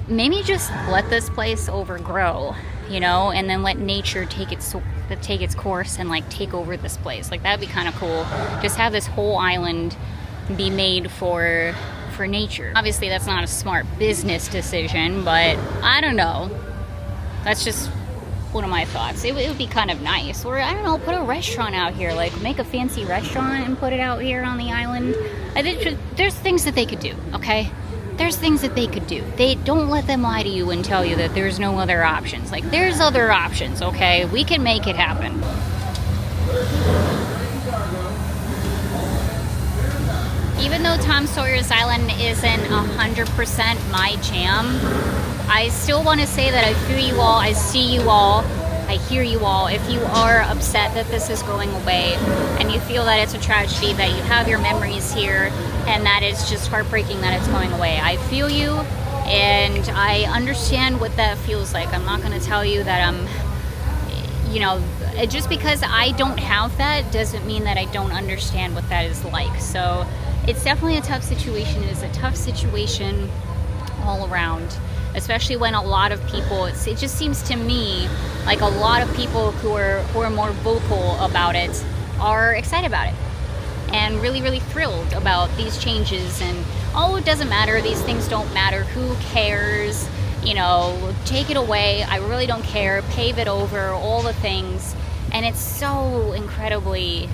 Maybe just let this place overgrow, you know, and then let nature take its course and, like, take over this place. Like, that'd be kind of cool. Just have this whole island be made for nature. Obviously, that's not a smart business decision, but I don't know. That's just one of my thoughts. It would be kind of nice. Or, I don't know, put a restaurant out here. Like, make a fancy restaurant and put it out here on the island. I think there's things that they could do, okay? There's things that they could do. They don't let them lie to you and tell you that there's no other options. Like, there's other options, okay? We can make it happen. Even though Tom Sawyer's Island isn't 100% my jam, I still want to say that I feel you all, I see you all, I hear you all. If you are upset that this is going away and you feel that it's a tragedy, that you have your memories here and that it's just heartbreaking that it's going away, I feel you and I understand what that feels like. I'm not going to tell you that I'm, you know, just because I don't have that doesn't mean that I don't understand what that is like. So it's definitely a tough situation. It is a tough situation all around. Especially when a lot of people, it just seems to me like a lot of people who are more vocal about it are excited about it and really, really thrilled about these changes. And, oh, it doesn't matter. These things don't matter. Who cares? You know, take it away. I really don't care. Pave it over, all the things. And it's so incredibly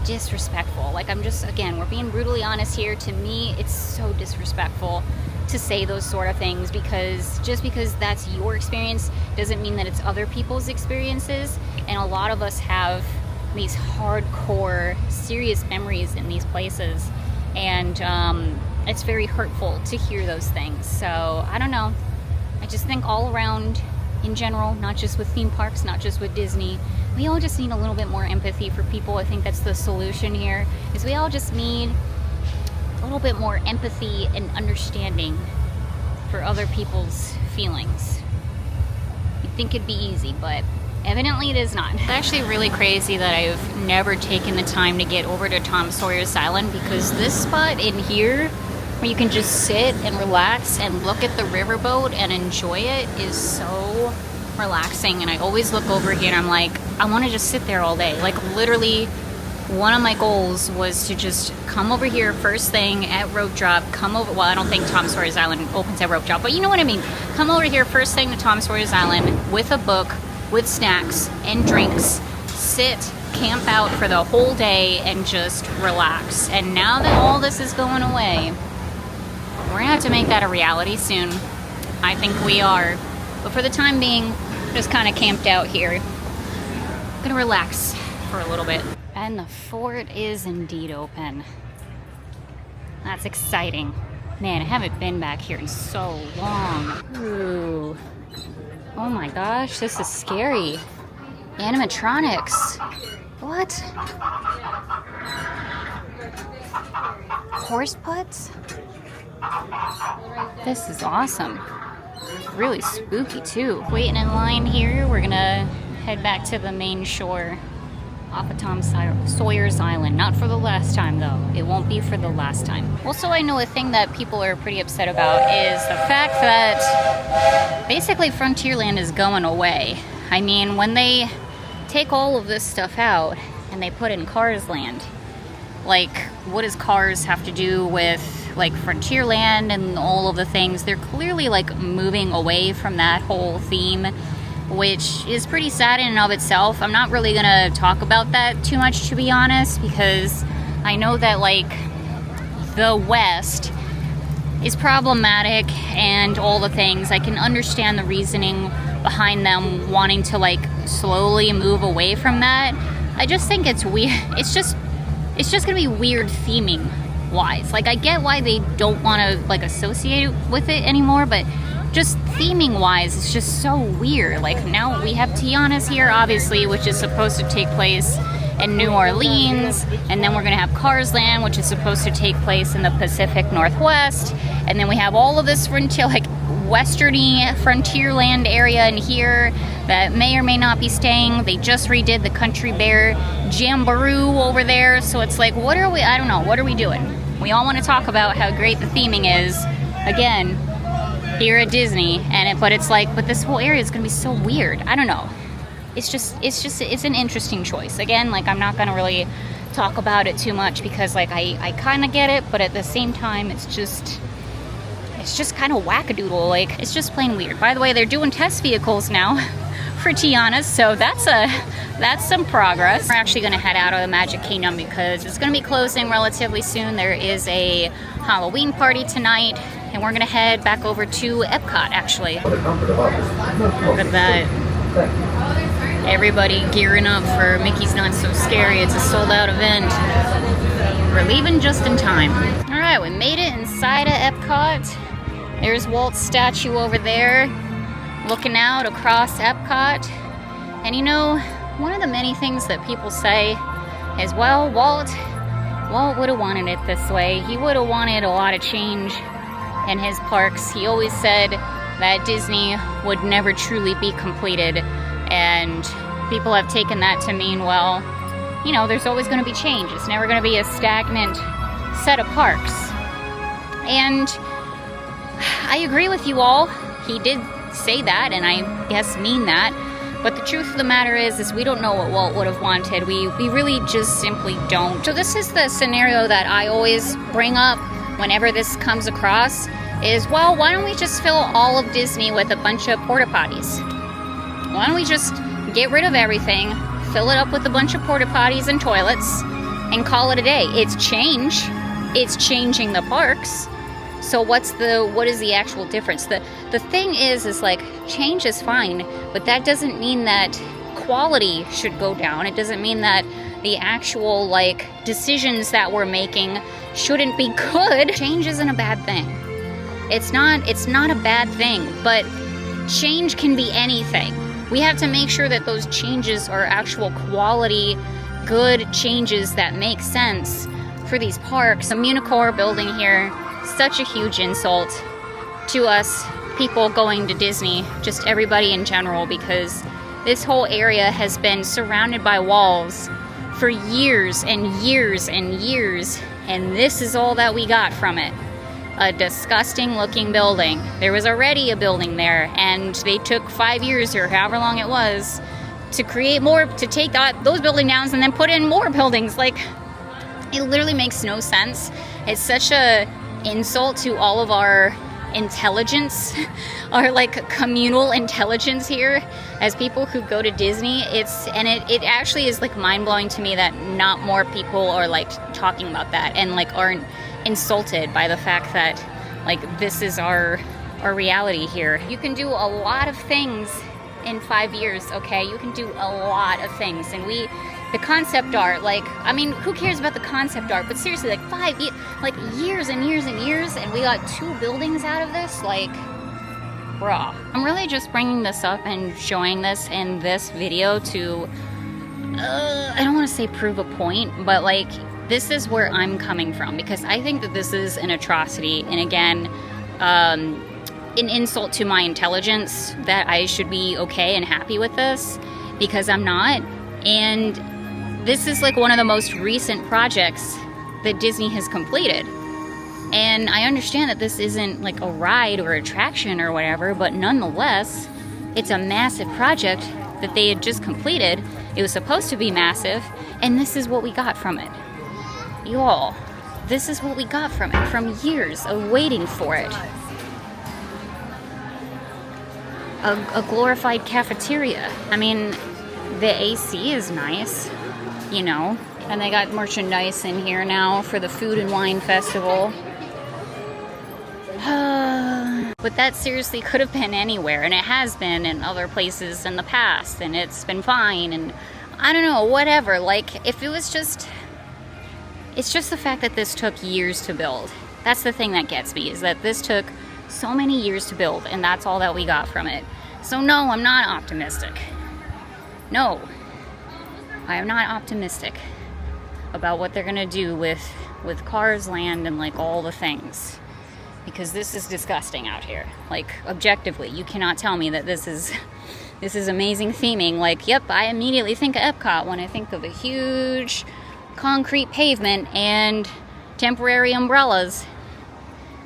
disrespectful. Like, I'm just, again, we're being brutally honest here. To me, it's so disrespectful to say those sort of things, because just because that's your experience doesn't mean that it's other people's experiences. And a lot of us have these hardcore, serious memories in these places, and it's very hurtful to hear those things. So I don't know, I just think all around in general, not just with theme parks, not just with Disney, we all just need a little bit more empathy for people. I think that's the solution here, is we all just need a little bit more empathy and understanding for other people's feelings. You'd think it'd be easy, but evidently it is not. It's actually really crazy that I've never taken the time to get over to Tom Sawyer's Island, because this spot in here where you can just sit and relax and look at the riverboat and enjoy it is so relaxing. And I always look over here and I'm like, I want to just sit there all day. Like, literally, one of my goals was to just come over here first thing at rope drop, come over, well, I don't think Tom Sawyer's Island opens at rope drop, but you know what I mean. Come over here first thing to Tom Sawyer's Island with a book, with snacks and drinks, sit, camp out for the whole day and just relax. And now that all this is going away, we're gonna have to make that a reality soon. I think we are. But for the time being, just kind of camped out here. Gonna relax for a little bit. And the fort is indeed open. That's exciting. Man, I haven't been back here in so long. Ooh. Oh my gosh, this is scary. Animatronics. What? Horse putts? This is awesome. Really spooky too. Waiting in line here, we're gonna head back to the main shore off of Tom Sawyer's Island. Not for the last time though. It won't be for the last time. Also, I know a thing that people are pretty upset about is the fact that basically Frontierland is going away. I mean, when they take all of this stuff out and they put in Cars Land, like, what does Cars have to do with, like, Frontierland and all of the things? They're clearly, like, moving away from that whole theme, which is pretty sad in and of itself. I'm not really gonna talk about that too much, to be honest, because I know that, like, the West is problematic and all the things. I can understand the reasoning behind them wanting to like slowly move away from that. I just think it's weird. It's just gonna be weird theming wise. Like I get why they don't want to like associate with it anymore, but just theming wise, it's just so weird. Like now we have Tiana's here, obviously, which is supposed to take place in New Orleans, and then we're gonna have Cars Land, which is supposed to take place in the Pacific Northwest, and then we have all of this frontier, like westerny frontierland area in here that may or may not be staying. They just redid the Country Bear Jamboree over there, so it's like, what are we? I don't know. What are we doing? We all want to talk about how great the theming is. Again, here at Disney, but it's like, but this whole area is gonna be so weird. I don't know. It's an interesting choice. Again, like I'm not gonna really talk about it too much because like I kind of get it, but at the same time, it's just kind of wackadoodle. Like it's just plain weird. By the way, they're doing test vehicles now for Tiana's, so that's some progress. We're actually gonna head out of the Magic Kingdom because it's gonna be closing relatively soon. There is a Halloween party tonight, and we're gonna head back over to Epcot, actually. Look at that. Everybody gearing up for Mickey's Not So Scary. It's a sold out event. We're leaving just in time. All right, we made it inside of Epcot. There's Walt's statue over there, looking out across Epcot. And you know, one of the many things that people say is, well, Walt would have wanted it this way. He would have wanted a lot of change in his parks. He always said that Disney would never truly be completed, and people have taken that to mean, well, you know, there's always going to be change. It's never going to be a stagnant set of parks. And I agree with you all. He did say that, and I guess mean that. But the truth of the matter is we don't know what Walt would have wanted. We really just simply don't. So this is the scenario that I always bring up whenever this comes across, is, well, why don't we just fill all of Disney with a bunch of porta potties? Why don't we just get rid of everything, fill it up with a bunch of porta potties and toilets, and call it a day? It's change. It's changing the parks. So what is the actual difference? The thing is like, change is fine, but that doesn't mean that quality should go down. It doesn't mean that the actual like decisions that we're making shouldn't be good. Change isn't a bad thing. It's not a bad thing, but change can be anything. We have to make sure that those changes are actual quality, good changes that make sense for these parks. The Municore building here, such a huge insult to us people going to Disney, just everybody in general, because this whole area has been surrounded by walls for years and years and years, and this is all that we got from it. A disgusting looking building. There was already a building there, and they took 5 years or however long it was to create more, to take those building downs and then put in more buildings. Like, it literally makes no sense. It's such a insult to all of our intelligence, our like communal intelligence here as people who go to Disney. It actually is like mind-blowing to me that not more people are like talking about that and like aren't insulted by the fact that like this is our reality here. You can do a lot of things in 5 years, okay? You can do a lot of things, and the concept art, like, I mean, who cares about the concept art? But seriously, like 5 years, like years and years and years, and we got 2 buildings out of this, like, bruh. I'm really just bringing this up and showing this in this video to, I don't want to say prove a point, but like, this is where I'm coming from, because I think that this is an atrocity, and again, an insult to my intelligence, that I should be okay and happy with this, because I'm not. And this is like one of the most recent projects that Disney has completed. And I understand that this isn't like a ride or attraction or whatever, but nonetheless, it's a massive project that they had just completed. It was supposed to be massive, and this is what we got from it. Y'all, this is what we got from it, from years of waiting for it. A glorified cafeteria. I mean, the AC is nice, you know, and they got merchandise in here now for the Food and Wine Festival. But that seriously could have been anywhere, and it has been in other places in the past, and it's been fine, and I don't know, whatever. Like, if it was just, it's just the fact that this took years to build. That's the thing that gets me, is that this took so many years to build, and that's all that we got from it. So no, I'm not optimistic. No, I am not optimistic about what they're gonna do with Cars Land and like all the things. Because this is disgusting out here. Like, objectively, you cannot tell me that this is amazing theming. Like, yep, I immediately think of Epcot when I think of a huge concrete pavement and temporary umbrellas.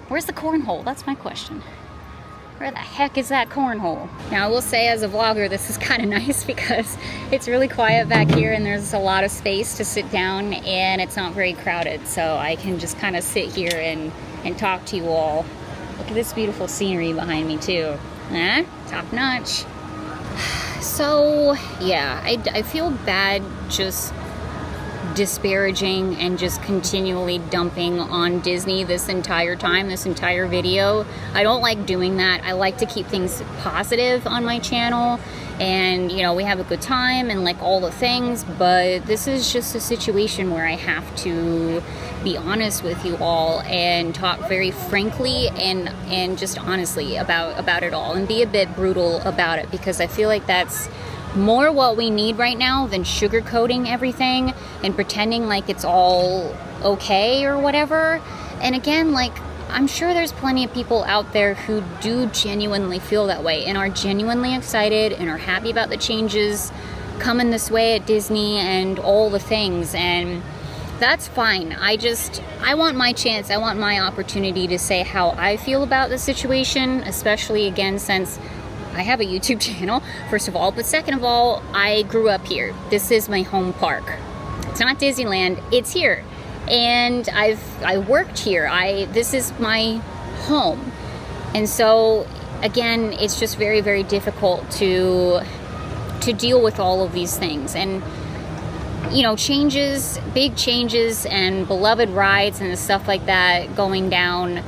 Where's the cornhole? That's my question. Where the heck is that cornhole? Now, I will say, as a vlogger, this is kind of nice because it's really quiet back here and there's a lot of space to sit down and it's not very crowded. So I can just kind of sit here and talk to you all. Look at this beautiful scenery behind me too. Top notch. So yeah, I feel bad just disparaging and just continually dumping on Disney this entire time, this entire video. I don't like doing that. I like to keep things positive on my channel, and you know, we have a good time and like all the things, but this is just a situation where I have to be honest with you all and talk very frankly and just honestly about it all, and be a bit brutal about it, because I feel like that's more what we need right now than sugarcoating everything and pretending like it's all okay or whatever. And again, like, I'm sure there's plenty of people out there who do genuinely feel that way and are genuinely excited and are happy about the changes coming this way at Disney and all the things, and that's fine. I want my chance, I want my opportunity to say how I feel about the situation, especially again since I have a YouTube channel, first of all, but second of all, I grew up here. This is my home park. It's not Disneyland, it's here. And I worked here. This is my home. And so again, it's just very, very difficult to deal with all of these things. And you know, changes, big changes and beloved rides and stuff like that going down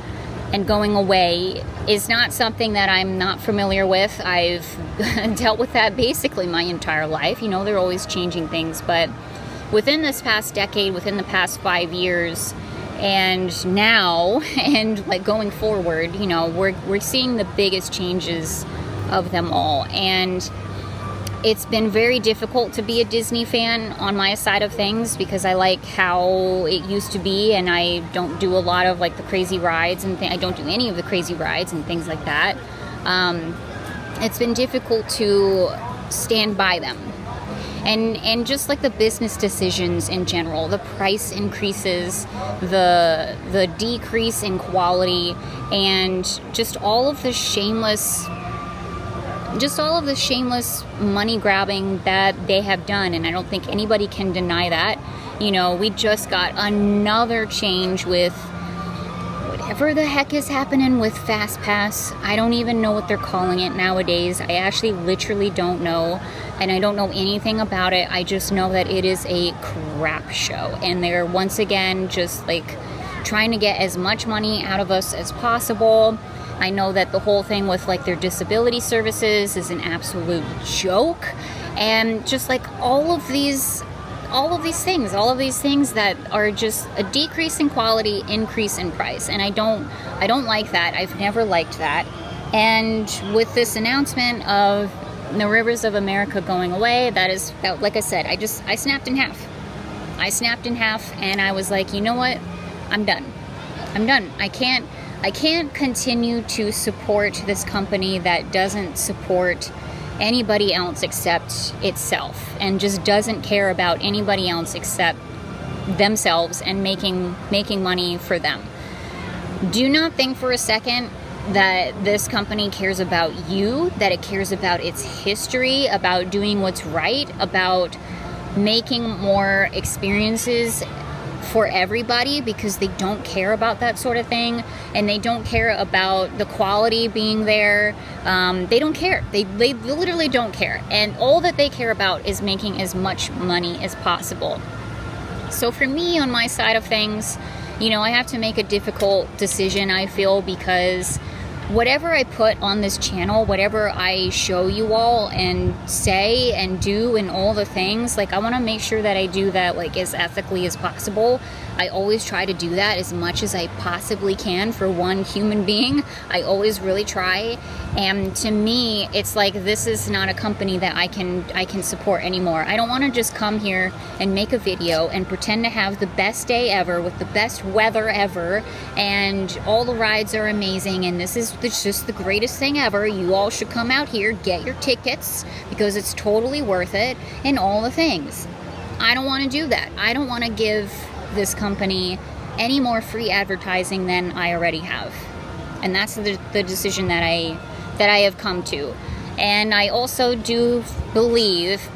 and going away is not something that I'm not familiar with. I've dealt with that basically my entire life. You know, they're always changing things, but within this past decade, within the past 5 years, and now, and like going forward, you know, we're seeing the biggest changes of them all. And it's been very difficult to be a Disney fan on my side of things, because I like how it used to be, and I don't do a lot of like the crazy rides and I don't do any of the crazy rides and things like that. It's been difficult to stand by them. And just like the business decisions in general, the price increases, the decrease in quality, and just all of the shameless money grabbing that they have done. And I don't think anybody can deny that. You know, we just got another change with whatever the heck is happening with Fast Pass. I don't even know what they're calling it nowadays. I actually literally don't know, and I don't know anything about it. I just know that it is a crap show, and they're once again just like trying to get as much money out of us as possible. I know that the whole thing with like their disability services is an absolute joke, and just like all of these things that are just a decrease in quality, increase in price. And I don't like that. I've never liked that. And with this announcement of the Rivers of America going away, that is, like I said, I snapped in half. I snapped in half, and I was like, you know what? I'm done. I can't continue to support this company that doesn't support anybody else except itself, and just doesn't care about anybody else except themselves and making money for them. Do not think for a second that this company cares about you, that it cares about its history, about doing what's right, about making more experiences for everybody, because they don't care about that sort of thing, and they don't care about the quality being there. They don't care. They literally don't care, and all that they care about is making as much money as possible. So for me, on my side of things, you know, I have to make a difficult decision, I feel, because whatever I put on this channel, whatever I show you all and say and do and all the things, like I want to make sure that I do that like as ethically as possible. I always try to do that as much as I possibly can for one human being. I always really try. And to me, it's like this is not a company that I can support anymore. I don't want to just come here and make a video and pretend to have the best day ever with the best weather ever and all the rides are amazing and it's just the greatest thing ever. You all should come out here, get your tickets because it's totally worth it and all the things. I don't want to do that. I don't want to give this company any more free advertising than I already have. And that's the decision that I have come to. And I also do believe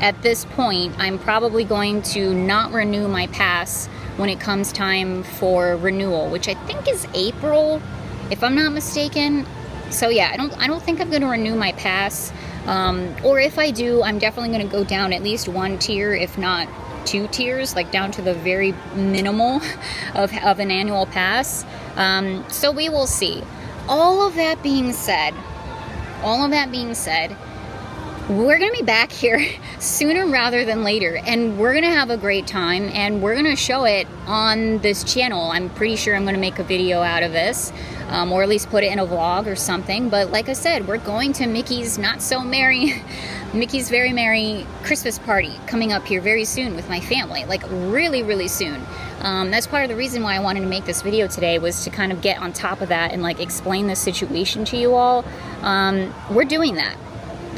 at this point I'm probably going to not renew my pass when it comes time for renewal, which I think is April, if I'm not mistaken. So yeah, I don't think I'm going to renew my pass. Or if I do, I'm definitely going to go down at least one tier, if not 2 tiers, like down to the very minimal of an annual pass. So we will see. All of that being said, we're going to be back here sooner rather than later, and we're going to have a great time, and we're going to show it on this channel. I'm pretty sure I'm going to make a video out of this, or at least put it in a vlog or something. But like I said, we're going to Mickey's Mickey's Very Merry Christmas party coming up here very soon with my family, like really, really soon. That's part of the reason why I wanted to make this video today, was to kind of get on top of that and like explain the situation to you all. We're doing that.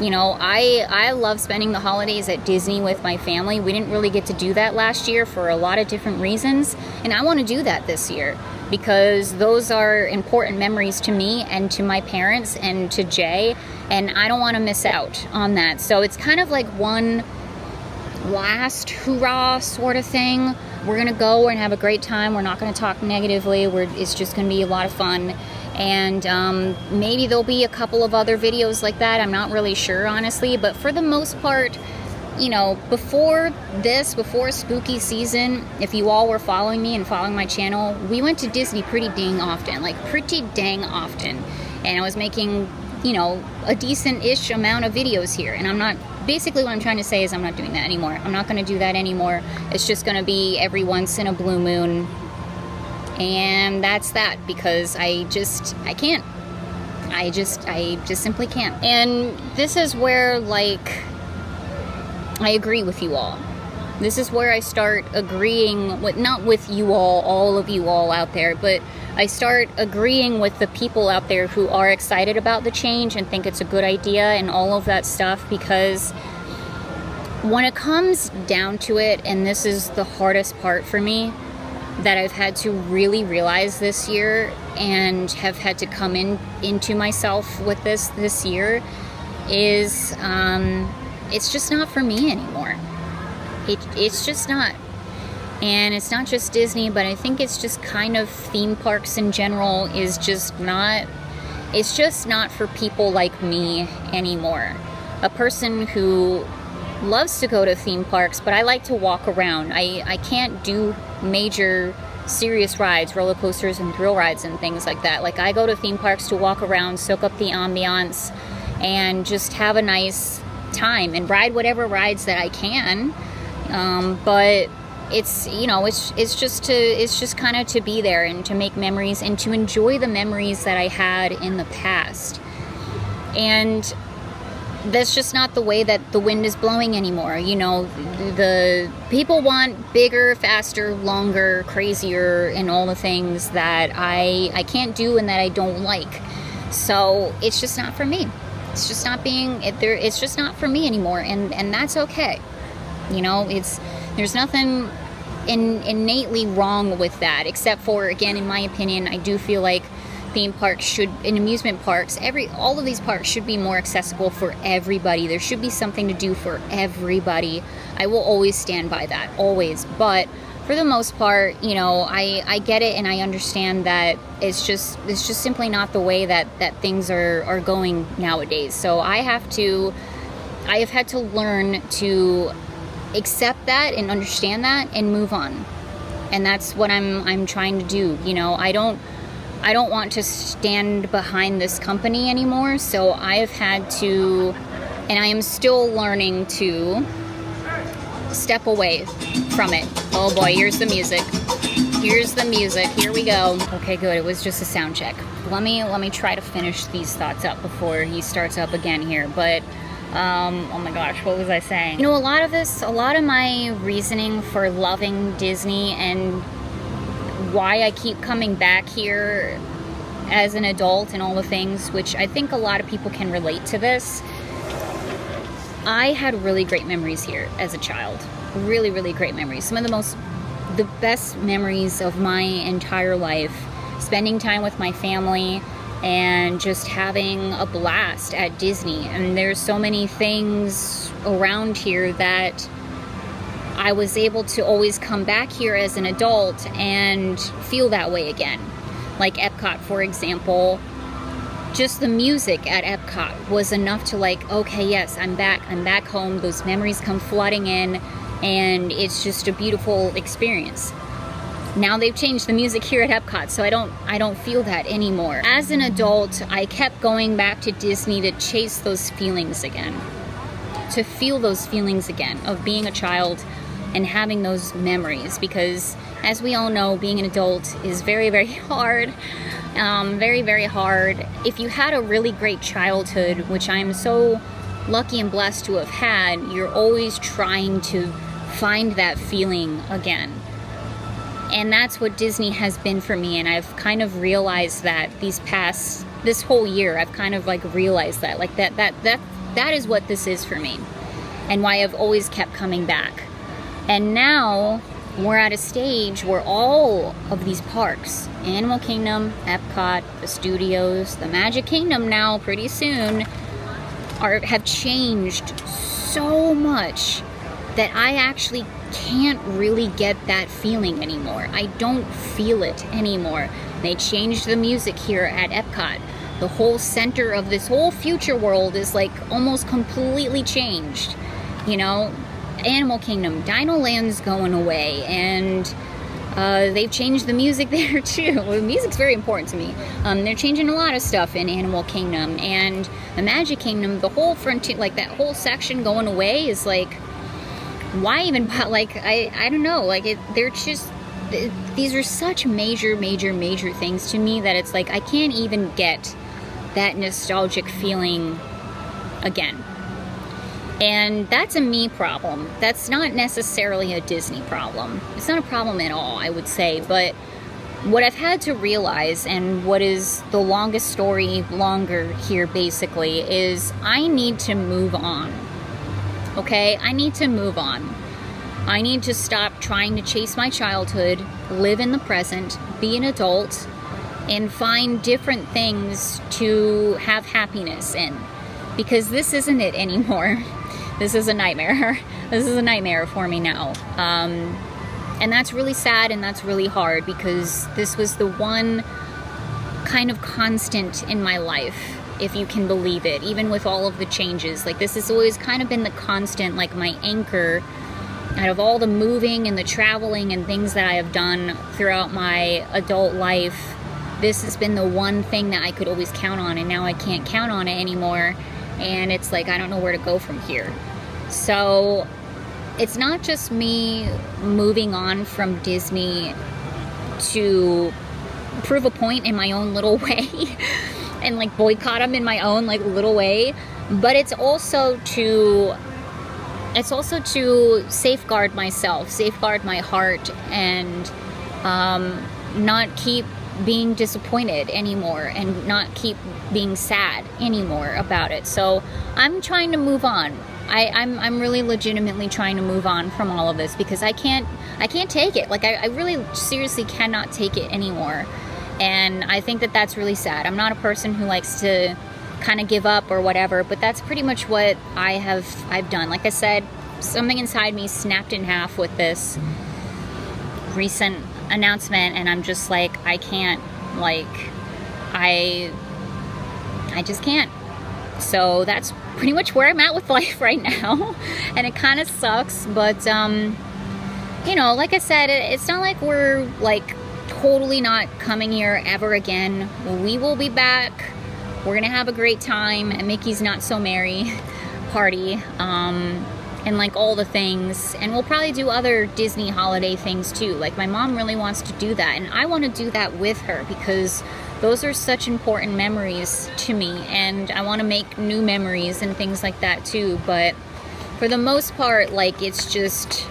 You know, I love spending the holidays at Disney with my family. We didn't really get to do that last year for a lot of different reasons, and I want to do that this year because those are important memories to me and to my parents and to Jay, and I don't want to miss out on that. So it's kind of like one last hurrah sort of thing. We're gonna go and have a great time. We're not gonna talk negatively. It's just gonna be a lot of fun. And maybe there'll be a couple of other videos like that. I'm not really sure, honestly, but for the most part, you know, before spooky season, if you all were following me and following my channel, we went to Disney pretty dang often, and I was making, you know, a decent-ish amount of videos here. And basically what I'm trying to say is I'm not doing that anymore. I'm not going to do that anymore. It's just going to be every once in a blue moon. And that's that, because I can't. I just simply can't. And this is where, like, I agree with you all. This is where I start agreeing with, not with you all of you all out there, but I start agreeing with the people out there who are excited about the change and think it's a good idea and all of that stuff, because when it comes down to it, and this is the hardest part for me, that I've had to really realize this year and have had to come into myself with this year, is it's just not for me anymore. It's just not. And it's not just Disney, but I think it's just kind of theme parks in general is just not, it's just not for people like me anymore. A person who loves to go to theme parks, but I like to walk around. I can't do major serious rides, roller coasters and thrill rides and things like that. Like, I go to theme parks to walk around, soak up the ambiance, and just have a nice time and ride whatever rides that I can. But it's, you know, it's just kind of to be there and to make memories and to enjoy the memories that I had in the past. And that's just not the way that the wind is blowing anymore. You know, the people want bigger, faster, longer, crazier, and all the things that I can't do and that I don't like. So it's just not for me. It's just not it's just not for me anymore, and that's okay. You know, there's nothing innately wrong with that, except for, again, in my opinion, I do feel like theme parks and amusement parks, all of these parks should be more accessible for everybody. There should be something to do for everybody. I will always stand by that, always. But for the most part, you know, I get it and I understand that it's just simply not the way that things are going nowadays. So I have had to learn to accept that and understand that and move on. And that's what I'm trying to do. You know, I don't I don't want to stand behind this company anymore, so I have had to, and I am still learning to step away from it. Oh boy, here's the music. Here's the music. Here we go. Okay, good. It was just a sound check. Let me try to finish these thoughts up before he starts up again here. But oh my gosh, what was I saying? You know, a lot of my reasoning for loving Disney and why I keep coming back here as an adult and all the things, which I think a lot of people can relate to this. I had really great memories here as a child. Really, really great memories. Some of the best memories of my entire life. Spending time with my family and just having a blast at Disney. And there's so many things around here that I was able to always come back here as an adult and feel that way again. Like Epcot, for example. Just the music at Epcot was enough to like, okay, yes, I'm back home. Those memories come flooding in, and it's just a beautiful experience. Now they've changed the music here at Epcot, so I don't feel that anymore. As an adult, I kept going back to Disney to chase those feelings again. To feel those feelings again of being a child and having those memories, because as we all know, being an adult is very, very hard. Very, very hard. If you had a really great childhood, which I'm so lucky and blessed to have had, you're always trying to find that feeling again. And that's what Disney has been for me, and I've kind of realized that this whole year, I've kind of like realized that, like that is what this is for me, and why I've always kept coming back. And now we're at a stage where all of these parks, Animal Kingdom, Epcot, the studios, the Magic Kingdom now pretty soon, have changed so much that I actually can't really get that feeling anymore. I don't feel it anymore. They changed the music here at Epcot. The whole center of this whole future world is like almost completely changed. You know, Animal Kingdom, Dino Land's going away, and they've changed the music there too. Well, music's very important to me. They're changing a lot of stuff in Animal Kingdom, and the Magic Kingdom, the whole frontier, like that whole section going away is like, why even, like, I don't know, like, they're just, these are such major things to me that it's like, I can't even get that nostalgic feeling again. And that's a me problem. That's not necessarily a Disney problem. It's not a problem at all, I would say. But what I've had to realize, and what is the longest story longer here basically, is I need to move on. Okay? I need to move on. I need to stop trying to chase my childhood, live in the present, be an adult, and find different things to have happiness in. Because this isn't it anymore. This is a nightmare. This is a nightmare for me now. And that's really sad, and that's really hard, because this was the one kind of constant in my life, if you can believe it, even with all of the changes. Like, this has always kind of been the constant, like my anchor out of all the moving and the traveling and things that I have done throughout my adult life. This has been the one thing that I could always count on, and now I can't count on it anymore. And it's like, I don't know where to go from here. So it's not just me moving on from Disney to prove a point in my own little way and like boycott them in my own like little way, but it's also to safeguard myself, safeguard my heart, and not keep being disappointed anymore, and not keep being sad anymore about it. So I'm trying to move on. I'm really legitimately trying to move on from all of this, because I can't take it. Like, I really seriously cannot take it anymore. And I think that that's really sad. I'm not a person who likes to kind of give up or whatever, but that's pretty much what I've done. Like I said, something inside me snapped in half with this recent announcement, and I'm just like, I can't, like, I just can't. So that's pretty much where I'm at with life right now. And it kind of sucks, but you know, like I said, it's not like we're like totally not coming here ever again. We will be back. We're gonna have a great time at Mickey's Not So Merry party, and like all the things, and we'll probably do other Disney holiday things too. Like my mom really wants to do that, and I want to do that with her because those are such important memories to me, and I want to make new memories and things like that too. But for the most part, like it's just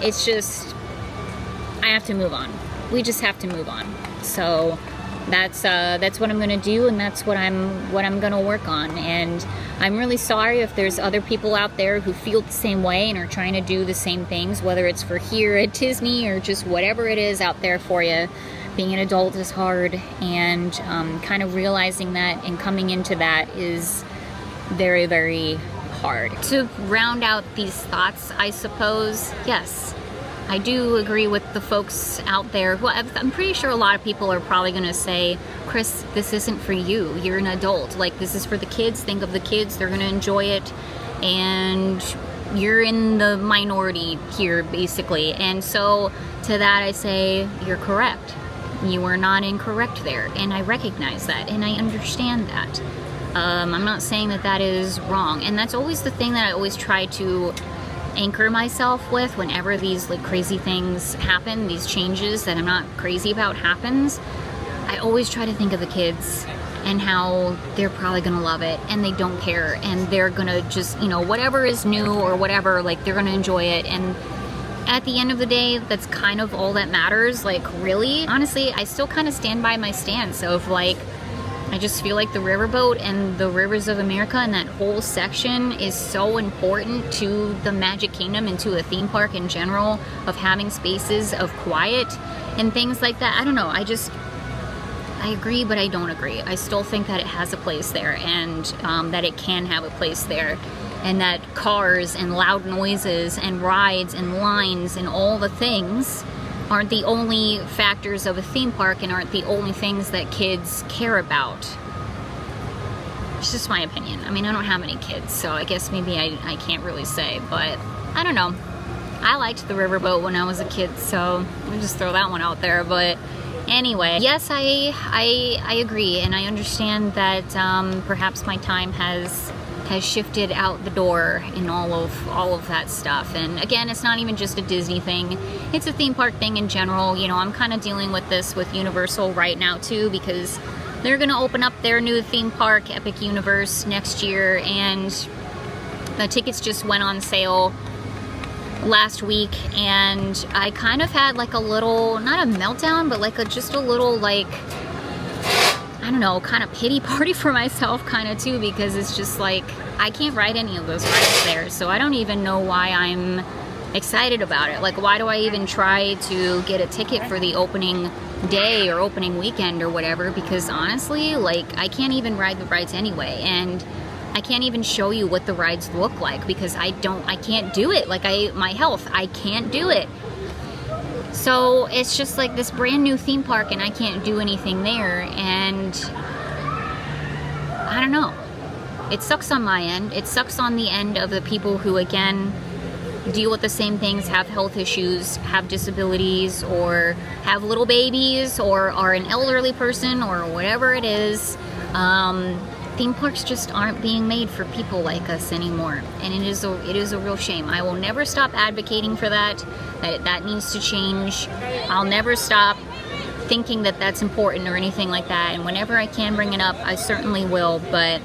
I have to move on. We just have to move on. So that's what I'm gonna do, and that's what I'm gonna work on. And I'm really sorry if there's other people out there who feel the same way and are trying to do the same things, whether it's for here at Disney or just whatever it is out there for you. Being an adult is hard, and kind of realizing that and coming into that is very, very hard. To round out these thoughts, I suppose, yes, I do agree with the folks out there. Well, I'm pretty sure a lot of people are probably going to say, Cris, this isn't for you. You're an adult. Like, this is for the kids. Think of the kids. They're going to enjoy it. And you're in the minority here, basically. And so to that, I say, you're correct. You are not incorrect there. And I recognize that. And I understand that. I'm not saying that that is wrong. And that's always the thing that I always try to anchor myself with whenever these like crazy things happen, these changes that I'm not crazy about happens. I always try to think of the kids and how they're probably gonna love it, and they don't care, and they're gonna just, you know, whatever is new or whatever, like they're gonna enjoy it. And at the end of the day, that's kind of all that matters. Like, really, honestly, I still kind of stand by my stance of like, I just feel like the riverboat and the rivers of America and that whole section is so important to the Magic Kingdom and to a theme park in general, of having spaces of quiet and things like that. I don't know, I agree, but I don't agree. I still think that it has a place there, and that it can have a place there, and that cars and loud noises and rides and lines and all the things aren't the only factors of a theme park and aren't the only things that kids care about. It's just my opinion. I mean, I don't have any kids, so I guess maybe I can't really say, but I don't know. I liked the riverboat when I was a kid, so I'll just throw that one out there. But anyway, yes, I agree, and I understand that perhaps my time has shifted out the door in all of that stuff. And again, it's not even just a Disney thing, it's a theme park thing in general. You know, I'm kind of dealing with this with Universal right now too, because they're gonna open up their new theme park, Epic Universe, next year, and the tickets just went on sale last week, and I kind of had like a little, not a meltdown, but like just a little, like, I don't know, kind of pity party for myself kind of too, because it's just like, I can't ride any of those rides there, so I don't even know why I'm excited about it. Like, why do I even try to get a ticket for the opening day or opening weekend or whatever? Because honestly, like, I can't even ride the rides anyway, and I can't even show you what the rides look like because I can't do it. Like, my health, I can't do it. So it's just like this brand new theme park, and I can't do anything there, and I don't know. It sucks on my end. It sucks on the end of the people who, again, deal with the same things, have health issues, have disabilities, or have little babies, or are an elderly person, or whatever it is. Theme parks just aren't being made for people like us anymore, and it is a real shame. I will never stop advocating for that needs to change. I'll never stop thinking that that's important or anything like that, and whenever I can bring it up, I certainly will. But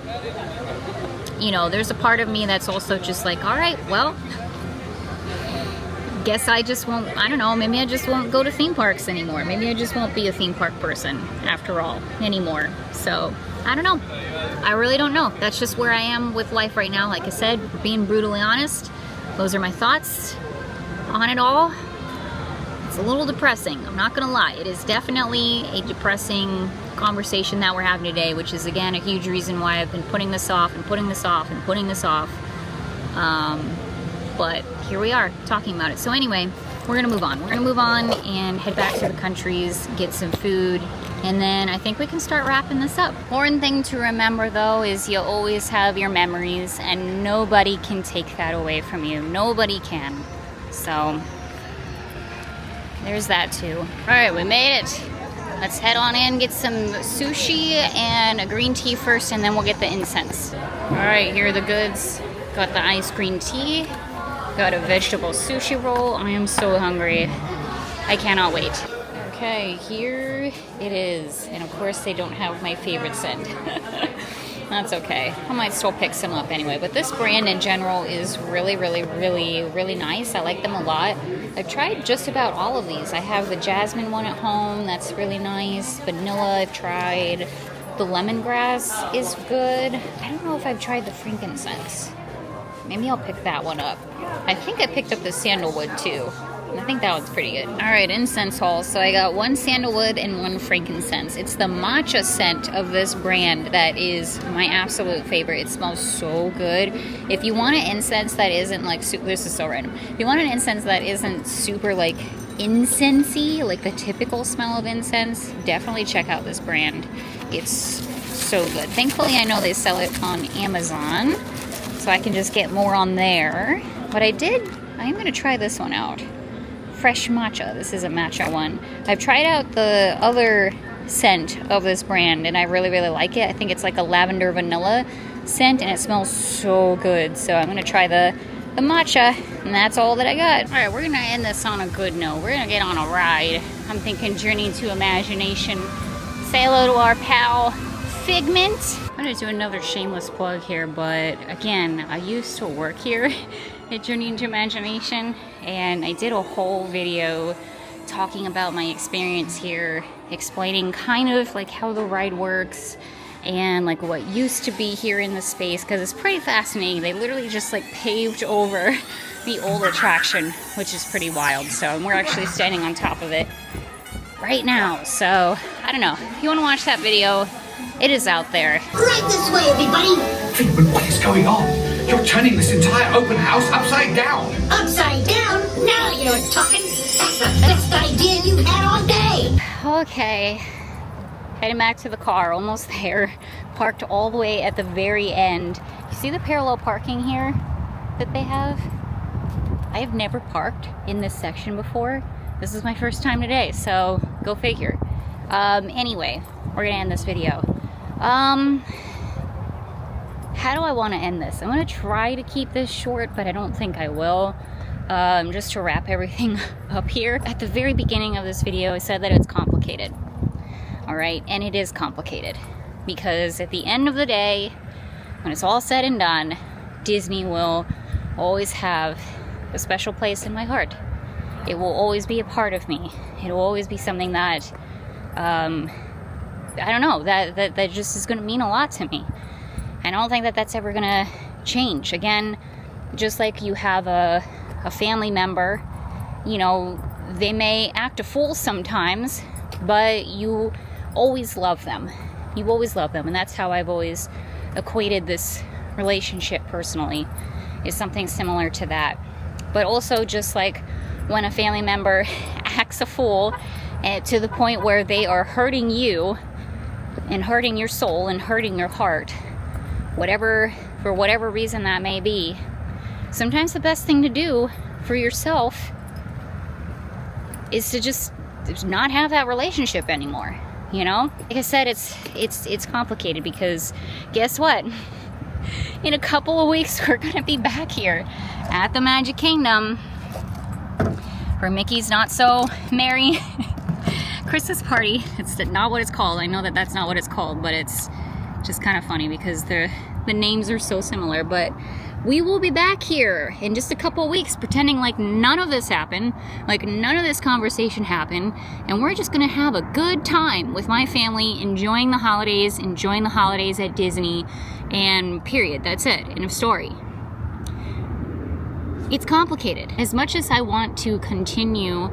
you know, there's a part of me that's also just like, all right, well, guess I just won't, I don't know, maybe I just won't go to theme parks anymore. Maybe I just won't be a theme park person after all anymore. So I don't know. I really don't know. That's just where I am with life right now. Like I said, being brutally honest, those are my thoughts on it all. It's a little depressing, I'm not gonna lie. It is definitely a depressing conversation that we're having today, which is again a huge reason why I've been putting this off and putting this off and putting this off. But here we are talking about it. So anyway, we're gonna move on. We're gonna move on and head back to the countries, get some food, and then I think we can start wrapping this up. Important thing to remember though is you always have your memories, and nobody can take that away from you. Nobody can. So there's that too. All right, we made it. Let's head on in, get some sushi and a green tea first, and then we'll get the incense. All right, here are the goods. Got the iced green tea. Got a vegetable sushi roll. I am so hungry. I cannot wait. Okay, here it is. And of course they don't have my favorite scent. That's okay. I might still pick some up anyway. But this brand in general is really, really, really, really nice. I like them a lot. I've tried just about all of these. I have the jasmine one at home. That's really nice. Vanilla I've tried. The lemongrass is good. I don't know if I've tried the frankincense. Maybe I'll pick that one up. I think I picked up the sandalwood too. I think that one's pretty good. All right, incense haul. So I got one sandalwood and one frankincense. It's the matcha scent of this brand that is my absolute favorite. It smells so good. If you want an incense that isn't like, this is so random. If you want an incense that isn't super like incensey, like the typical smell of incense, definitely check out this brand. It's so good. Thankfully, I know they sell it on Amazon, so I can just get more on there. But I am gonna try this one out. Fresh matcha. This is a matcha one. I've tried out the other scent of this brand and I really, really like it. I think it's like a lavender vanilla scent and it smells so good. So I'm gonna try the matcha, and that's all that I got. All right, we're gonna end this on a good note. We're gonna get on a ride. I'm thinking Journey to Imagination. Say hello to our pal Figment. I'm gonna do another shameless plug here, but again, I used to work here at Journey to Imagination, and I did a whole video talking about my experience here, explaining kind of like how the ride works and like what used to be here in the space, because it's pretty fascinating. They literally just like paved over the old attraction, which is pretty wild. So we're actually standing on top of it right now. So I don't know, if you want to watch that video, it is out there. Right this way, everybody. Figment, what is going on? You're turning this entire open house upside down. Upside down? Now you're talking. That's the best idea you've had all day. Okay, heading back to the car, almost there. Parked all the way at the very end. You see the parallel parking here that they have? I have never parked in this section before. This is my first time today, so go figure. Anyway, we're gonna end this video. How do I want to end this? I'm gonna try to keep this short, but I don't think I will. Just to wrap everything up here. At the very beginning of this video, I said that it's complicated. All right, and it is complicated because at the end of the day, when it's all said and done, Disney will always have a special place in my heart. It will always be a part of me. It will always be something that, I don't know, that just is gonna mean a lot to me. I don't think that that's ever gonna change. Again, just like you have a family member, you know, they may act a fool sometimes, but you always love them. You always love them, and that's how I've always equated this relationship personally, is something similar to that. But also, just like when a family member acts a fool to the point where they are hurting you and hurting your soul and hurting your heart, for whatever reason that may be, sometimes the best thing to do for yourself is to just not have that relationship anymore, you know? Like I said, it's complicated because guess what? In a couple of weeks, we're gonna be back here at the Magic Kingdom for Mickey's Not So Merry Christmas Party. It's not what it's called. I know that that's not what it's called, but it's just kind of funny because the names are so similar. But we will be back here in just a couple of weeks pretending like none of this happened, like none of this conversation happened, and we're just gonna have a good time with my family, enjoying the holidays at Disney, and period. That's it. End of story. It's complicated. As much as I want to continue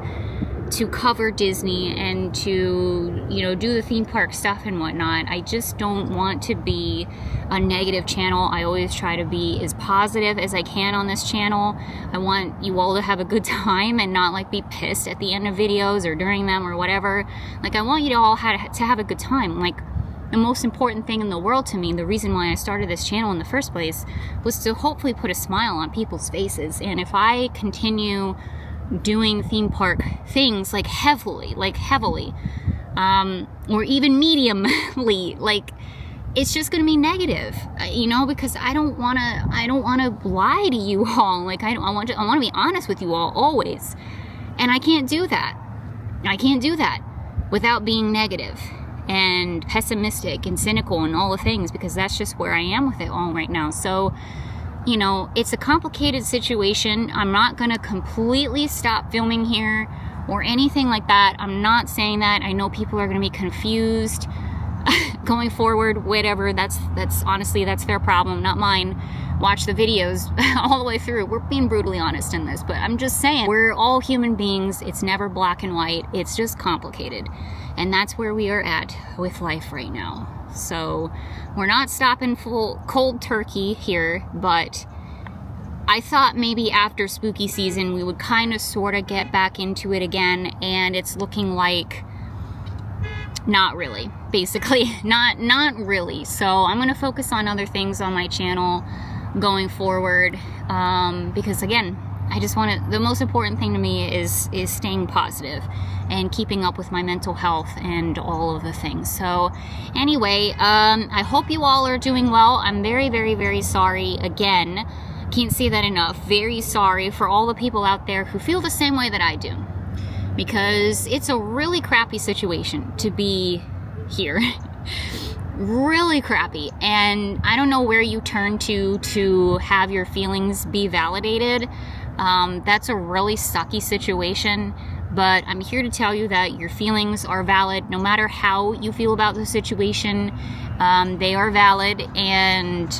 to cover Disney and to, you know, do the theme park stuff and whatnot, I just don't want to be a negative channel. I always try to be as positive as I can on this channel. I want you all to have a good time and not like be pissed at the end of videos or during them or whatever. Like, I want you to all have a good time. Like, the most important thing in the world to me, the reason why I started this channel in the first place, was to hopefully put a smile on people's faces. And if I continue doing theme park things like heavily, or even mediumly, like, it's just gonna be negative, you know, because I don't wanna lie to you all. Like, I want to be honest with you all always, and I can't do that. I can't do that without being negative and pessimistic and cynical and all the things, because that's just where I am with it all right now. So, you know, it's a complicated situation. I'm not gonna completely stop filming here or anything like that. I'm not saying that. I know people are gonna be confused going forward, whatever. That's honestly, that's their problem, not mine. Watch the videos all the way through. We're being brutally honest in this, but I'm just saying, we're all human beings. It's never black and white. It's just complicated. And that's where we are at with life right now. So we're not stopping full cold turkey here, but I thought maybe after spooky season we would kind of sort of get back into it again, and it's looking like not really, basically. Not really. So I'm going to focus on other things on my channel going forward, because again, I just want to, the most important thing to me is staying positive and keeping up with my mental health and all of the things. So anyway, I hope you all are doing well. I'm very, very, very sorry. Again, can't say that enough. Very sorry for all the people out there who feel the same way that I do, because it's a really crappy situation to be here. Really crappy, and I don't know where you turn to have your feelings be validated. That's a really sucky situation, but I'm here to tell you that your feelings are valid. No matter how you feel about the situation, they are valid, and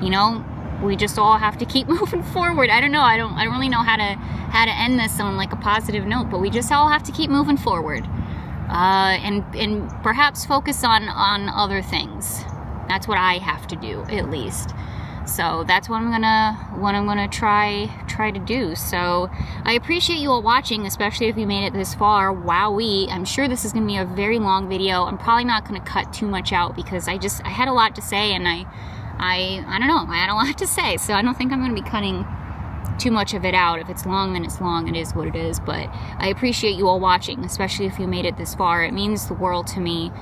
you know, we just all have to keep moving forward. I don't know, I don't really know how to end this on like a positive note, but we just all have to keep moving forward. And perhaps focus on other things. That's what I have to do, at least. So that's what I'm gonna try to do. So I appreciate you all watching, especially if you made it this far. Wowee! I'm sure this is gonna be a very long video. I'm probably not gonna cut too much out, because I had a lot to say, and I don't know, I had a lot to say. So I don't think I'm gonna be cutting too much of it out. If it's long, then it's long. It is what it is. But I appreciate you all watching, especially if you made it this far. It means the world to me.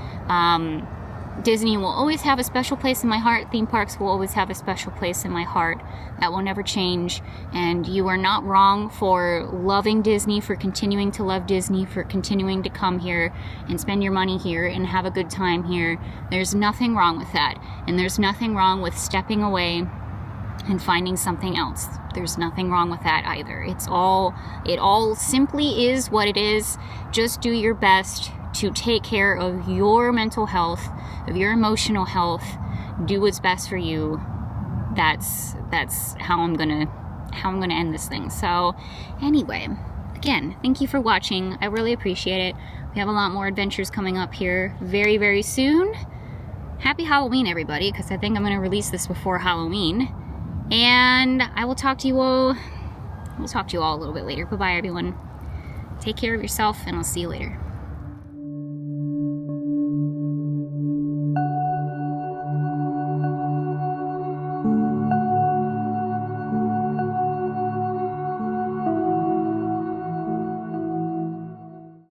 Disney will always have a special place in my heart. Theme parks will always have a special place in my heart. That will never change. And you are not wrong for loving Disney, for continuing to love Disney, for continuing to come here and spend your money here and have a good time here. There's nothing wrong with that. And there's nothing wrong with stepping away and finding something else. There's nothing wrong with that either. It all simply is what it is. Just do your best to take care of your mental health, of your emotional health. Do what's best for you. That's how I'm gonna end this thing. So anyway, again, thank you for watching. I really appreciate it. We have a lot more adventures coming up here very, very soon. Happy Halloween, everybody, because I think I'm gonna release this before Halloween. And I will talk to you all. We'll talk to you all a little bit later. Bye-bye, everyone. Take care of yourself, and I'll see you later.